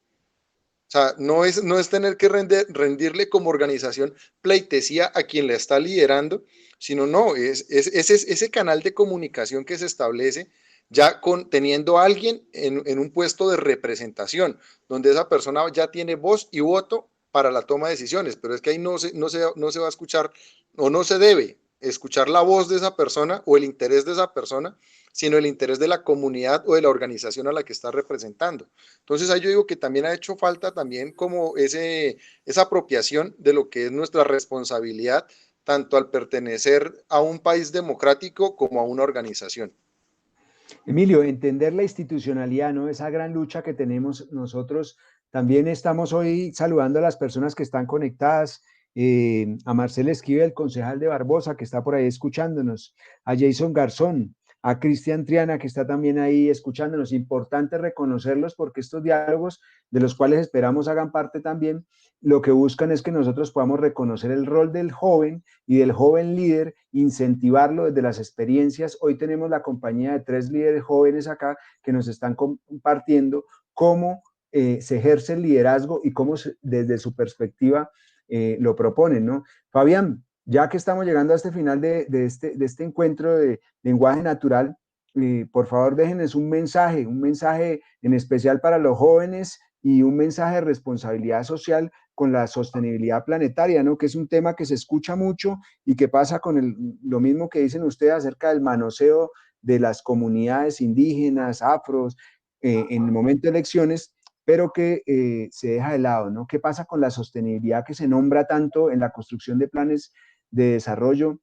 O sea, no es tener que rendirle como organización pleitesía a quien la está liderando, sino no, es ese canal de comunicación que se establece ya teniendo a alguien en un puesto de representación, donde esa persona ya tiene voz y voto para la toma de decisiones, pero es que ahí no se va a escuchar o no se debe escuchar la voz de esa persona o el interés de esa persona, sino el interés de la comunidad o de la organización a la que está representando. Entonces ahí yo digo que también ha hecho falta también como esa apropiación de lo que es nuestra responsabilidad, tanto al pertenecer a un país democrático como a una organización. Emilio, entender la institucionalidad, ¿no? Esa gran lucha que tenemos nosotros. También estamos hoy saludando a las personas que están conectadas, a Marcel Esquivel, concejal de Barbosa, que está por ahí escuchándonos, a Jason Garzón, a Cristian Triana, que está también ahí escuchándonos. Importante reconocerlos porque estos diálogos, de los cuales esperamos hagan parte también, lo que buscan es que nosotros podamos reconocer el rol del joven y del joven líder, incentivarlo desde las experiencias. Hoy tenemos la compañía de 3 líderes jóvenes acá que nos están compartiendo cómo se ejerce el liderazgo y cómo desde su perspectiva lo proponen, ¿no? Fabián, ya que estamos llegando a este final de este encuentro de lenguaje natural, por favor déjenos un mensaje en especial para los jóvenes y un mensaje de responsabilidad social con la sostenibilidad planetaria, ¿no? Que es un tema que se escucha mucho y que pasa con lo mismo que dicen ustedes acerca del manoseo de las comunidades indígenas, afros, en el momento de elecciones, pero que se deja de lado, ¿no? ¿Qué pasa con la sostenibilidad que se nombra tanto en la construcción de planes de desarrollo,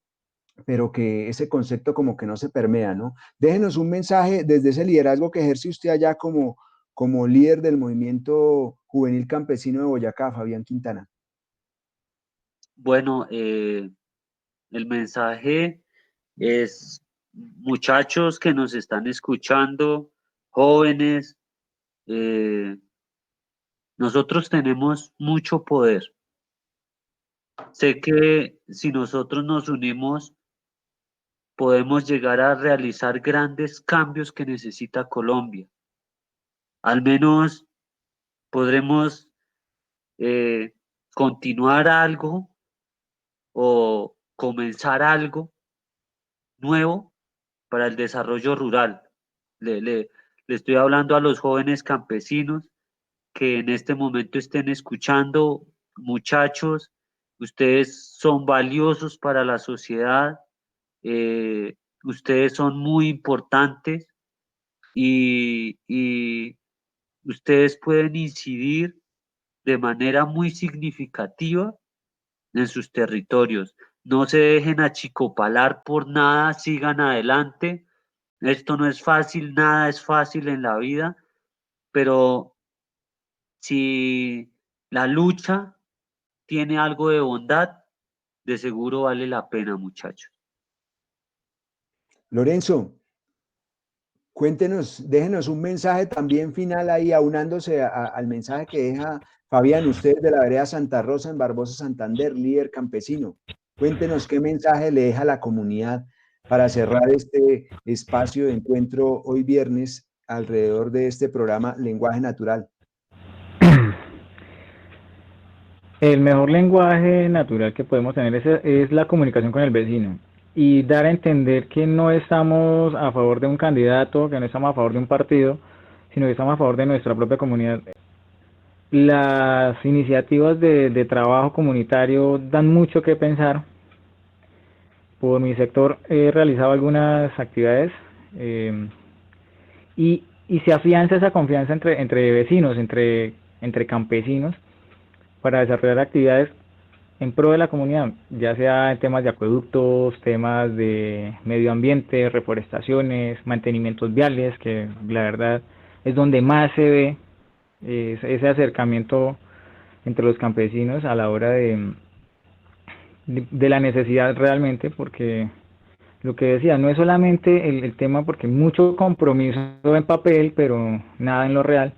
pero que ese concepto como que no se permea, ¿no? Déjenos un mensaje desde ese liderazgo que ejerce usted allá como líder del movimiento juvenil campesino de Boyacá, Fabián Quintana. Bueno, el mensaje es, muchachos que nos están escuchando, jóvenes, nosotros tenemos mucho poder. Sé que si nosotros nos unimos, podemos llegar a realizar grandes cambios que necesita Colombia. Al menos podremos continuar algo o comenzar algo nuevo para el desarrollo rural. Le estoy hablando a los jóvenes campesinos que en este momento estén escuchando, muchachos, ustedes son valiosos para la sociedad, ustedes son muy importantes y ustedes pueden incidir de manera muy significativa en sus territorios. No se dejen achicopalar por nada, sigan adelante. Esto no es fácil, nada es fácil en la vida, pero si la lucha tiene algo de bondad, de seguro vale la pena, muchachos. Lorenzo, cuéntenos, déjenos un mensaje también final ahí, aunándose al mensaje que deja Fabián, usted de la vereda Santa Rosa en Barbosa, Santander, líder campesino. Cuéntenos qué mensaje le deja a la comunidad para cerrar este espacio de encuentro hoy viernes alrededor de este programa Lenguaje Natural. El mejor lenguaje natural que podemos tener es la comunicación con el vecino y dar a entender que no estamos a favor de un candidato, que no estamos a favor de un partido, sino que estamos a favor de nuestra propia comunidad. Las iniciativas de trabajo comunitario dan mucho que pensar. Por mi sector he realizado algunas actividades y y se afianza esa confianza entre vecinos, entre campesinos, para desarrollar actividades en pro de la comunidad, ya sea en temas de acueductos, temas de medio ambiente, reforestaciones, mantenimientos viales, que la verdad es donde más se ve ese acercamiento entre los campesinos a la hora de la necesidad realmente, porque lo que decía, no es solamente el tema, porque mucho compromiso en papel, pero nada en lo real,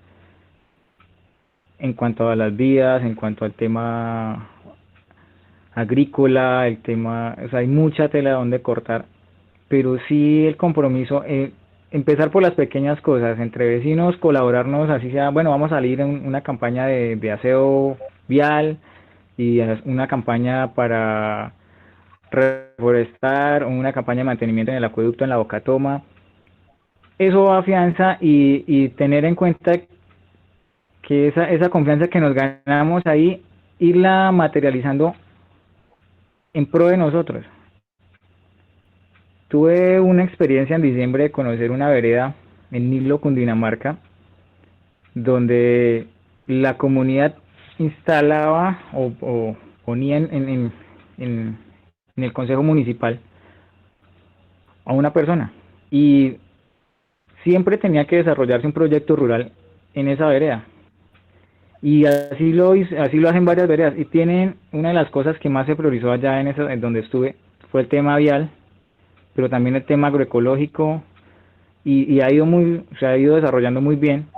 en cuanto a las vías, en cuanto al tema agrícola, el tema, o sea, hay mucha tela donde cortar, pero sí el compromiso, empezar por las pequeñas cosas, entre vecinos, colaborarnos, así sea, bueno, vamos a salir en una campaña de aseo vial y una campaña para reforestar, una campaña de mantenimiento en el acueducto en la Boca Toma. Eso afianza y tener en cuenta que esa confianza que nos ganamos ahí, irla materializando en pro de nosotros. Tuve una experiencia en diciembre de conocer una vereda en Nilo, Cundinamarca, donde la comunidad instalaba o ponía en el consejo municipal a una persona y siempre tenía que desarrollarse un proyecto rural en esa vereda. Y así lo hacen varias veredas. Y tienen, una de las cosas que más se priorizó allá en donde estuve fue el tema vial, pero también el tema agroecológico, y se ha ido desarrollando muy bien,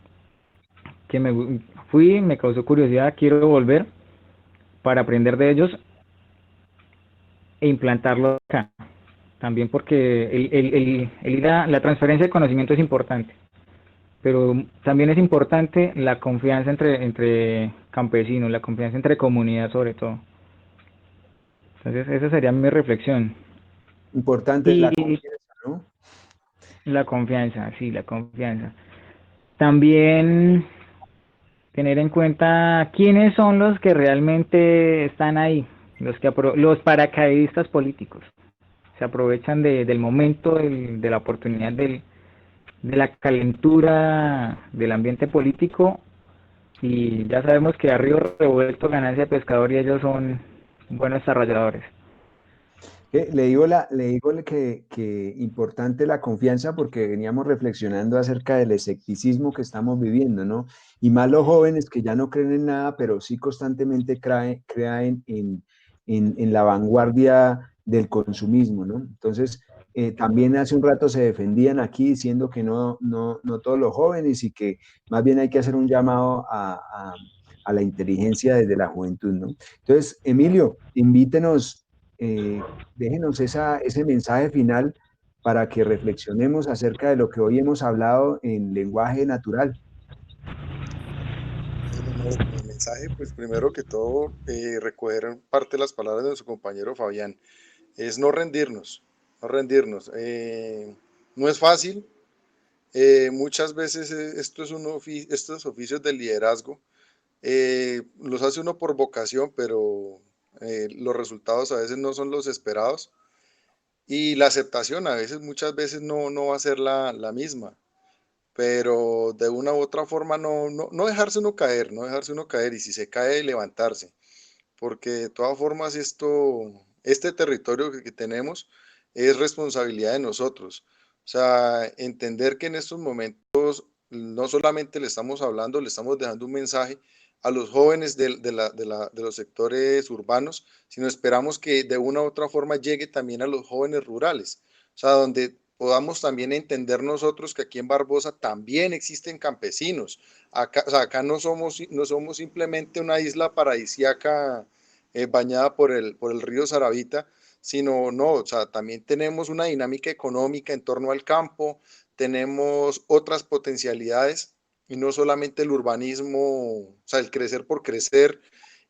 que me causó curiosidad, quiero volver para aprender de ellos e implantarlo acá. También porque la transferencia de conocimiento es importante, pero también es importante la confianza entre campesinos, la confianza entre comunidad sobre todo. Entonces esa sería mi reflexión. Importante Y la confianza, ¿no? la confianza, sí, la confianza. También tener en cuenta quiénes son los que realmente están ahí, los paracaidistas políticos. Se aprovechan del momento, de la oportunidad, de la calentura del ambiente político, y ya sabemos que a río revuelto ganancia de pescador, y ellos son buenos desarrolladores. Que importante la confianza, porque veníamos reflexionando acerca del escepticismo que estamos viviendo, ¿no? Y más los jóvenes que ya no creen en nada, pero sí constantemente creen en la vanguardia del consumismo, ¿no? Entonces, también hace un rato se defendían aquí diciendo que no todos los jóvenes, y que más bien hay que hacer un llamado a la inteligencia desde la juventud, ¿no? Entonces, Emilio, invítenos, déjenos ese mensaje final para que reflexionemos acerca de lo que hoy hemos hablado en lenguaje natural. Mi mensaje, pues primero que todo, recoger parte de las palabras de nuestro compañero Fabián, es no rendirnos, no rendirnos. No es fácil, muchas veces estos oficios de liderazgo los hace uno por vocación, pero los resultados a veces no son los esperados, y la aceptación a veces, muchas veces no va a ser la misma, pero de una u otra forma no dejarse uno caer, no dejarse uno caer, y si se cae, levantarse, porque de todas formas este territorio que tenemos es responsabilidad de nosotros. O sea, entender que en estos momentos no solamente le estamos hablando, le estamos dejando un mensaje a los jóvenes de los sectores urbanos, sino esperamos que de una u otra forma llegue también a los jóvenes rurales. O sea, donde podamos también entender nosotros que aquí en Barbosa también existen campesinos. Acá, o sea, acá no somos simplemente una isla paradisíaca bañada por el río Saravita, sino no, o sea, también tenemos una dinámica económica en torno al campo, tenemos otras potencialidades, y no solamente el urbanismo, o sea, el crecer por crecer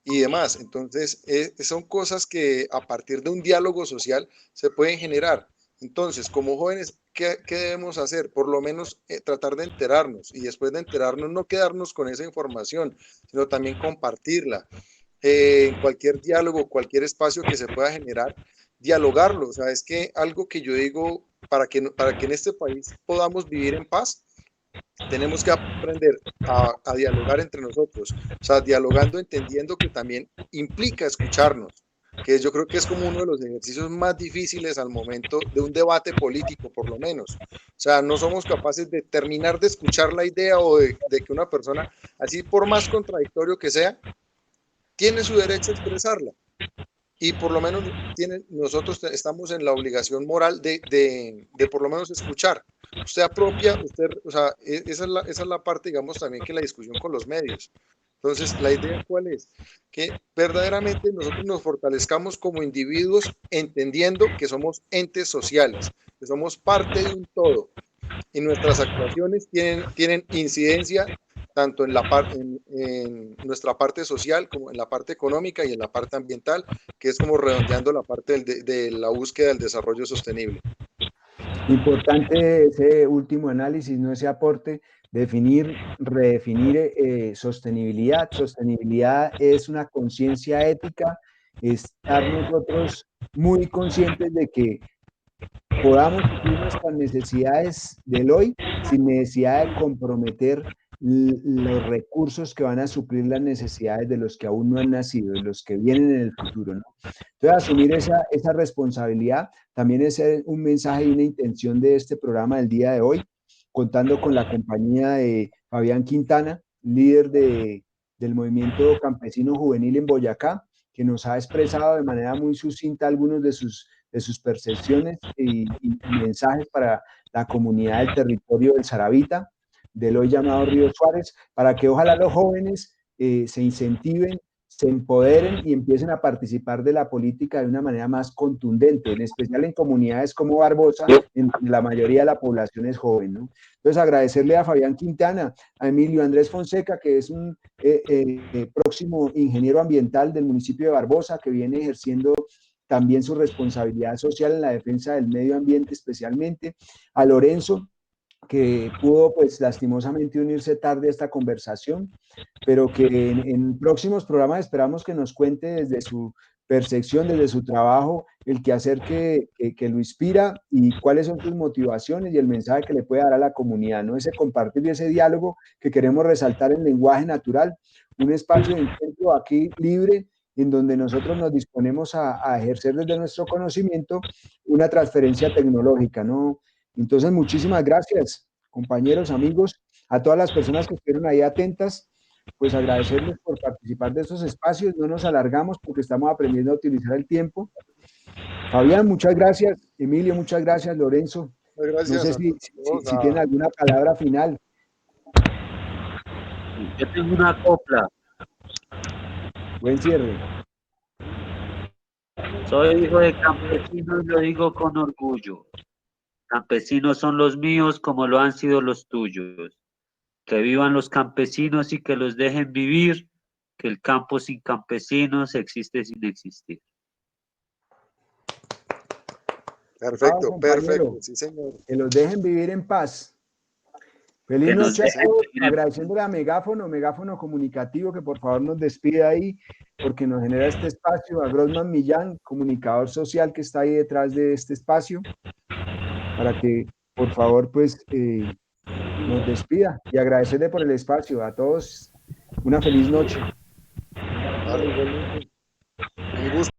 y demás. Entonces, son cosas que a partir de un diálogo social se pueden generar. Entonces, como jóvenes, ¿qué debemos hacer? Por lo menos tratar de enterarnos, y después de enterarnos no quedarnos con esa información, sino también compartirla. En cualquier diálogo, cualquier espacio que se pueda generar, dialogarlo. O sea, es que algo que yo digo, para que en este país podamos vivir en paz, tenemos que aprender a dialogar entre nosotros, o sea, dialogando, entendiendo que también implica escucharnos, que yo creo que es como uno de los ejercicios más difíciles al momento de un debate político, por lo menos. O sea, no somos capaces de terminar de escuchar la idea o de que una persona, así por más contradictorio que sea, tiene su derecho a expresarla. Y por lo menos nosotros estamos en la obligación moral de por lo menos escuchar. Usted apropia, o sea, esa es la parte, digamos, también que la discusión con los medios. Entonces, la idea cuál es? Que verdaderamente nosotros nos fortalezcamos como individuos entendiendo que somos entes sociales, que somos parte de un todo y nuestras actuaciones tienen incidencia tanto en nuestra parte social como en la parte económica y en la parte ambiental, que es como redondeando la parte de la búsqueda del desarrollo sostenible. Importante ese último análisis, no ese aporte, redefinir sostenibilidad. Sostenibilidad es una conciencia ética, estar nosotros muy conscientes de que podamos suplir nuestras necesidades del hoy sin necesidad de comprometer los recursos que van a suplir las necesidades de los que aún no han nacido, de los que vienen en el futuro, ¿no? Entonces, asumir esa responsabilidad también es un mensaje y una intención de este programa del día de hoy, contando con la compañía de Fabián Quintana, líder del movimiento campesino juvenil en Boyacá, que nos ha expresado de manera muy sucinta algunos de sus percepciones y mensajes para la comunidad del territorio del Saravita, del hoy llamado Río Suárez, para que ojalá los jóvenes se incentiven, se empoderen y empiecen a participar de la política de una manera más contundente, en especial en comunidades como Barbosa, en la mayoría de la población es joven, ¿no? Entonces, agradecerle a Fabián Quintana, a Emilio Andrés Fonseca, que es un próximo ingeniero ambiental del municipio de Barbosa, que viene ejerciendo también su responsabilidad social en la defensa del medio ambiente, especialmente a Lorenzo, que pudo pues lastimosamente unirse tarde a esta conversación, pero que en próximos programas esperamos que nos cuente desde su percepción, desde su trabajo, el quehacer que lo inspira y cuáles son sus motivaciones y el mensaje que le puede dar a la comunidad, ¿no? Ese compartir y ese diálogo que queremos resaltar en lenguaje natural, un espacio de encuentro aquí libre, en donde nosotros nos disponemos a ejercer desde nuestro conocimiento una transferencia tecnológica, ¿no? Entonces, muchísimas gracias, compañeros, amigos, a todas las personas que estuvieron ahí atentas, pues agradecerles por participar de estos espacios, no nos alargamos porque estamos aprendiendo a utilizar el tiempo. Fabián, muchas gracias, Emilio, muchas gracias, Lorenzo. Gracias, no sé si tienen alguna palabra final. Yo tengo una copla. Buen cierre. Soy hijo de campesino y lo digo con orgullo. Campesinos son los míos como lo han sido los tuyos. Que vivan los campesinos y que los dejen vivir, que el campo sin campesinos existe sin existir. Perfecto, perfecto, sí señor. Que los dejen vivir en paz. Feliz noche a todos, agradeciéndole a Megáfono Comunicativo, que por favor nos despide ahí, porque nos genera este espacio, a Grossman Millán, comunicador social que está ahí detrás de este espacio, para que por favor pues nos despida y agradecerle por el espacio. A todos una feliz noche. Vale,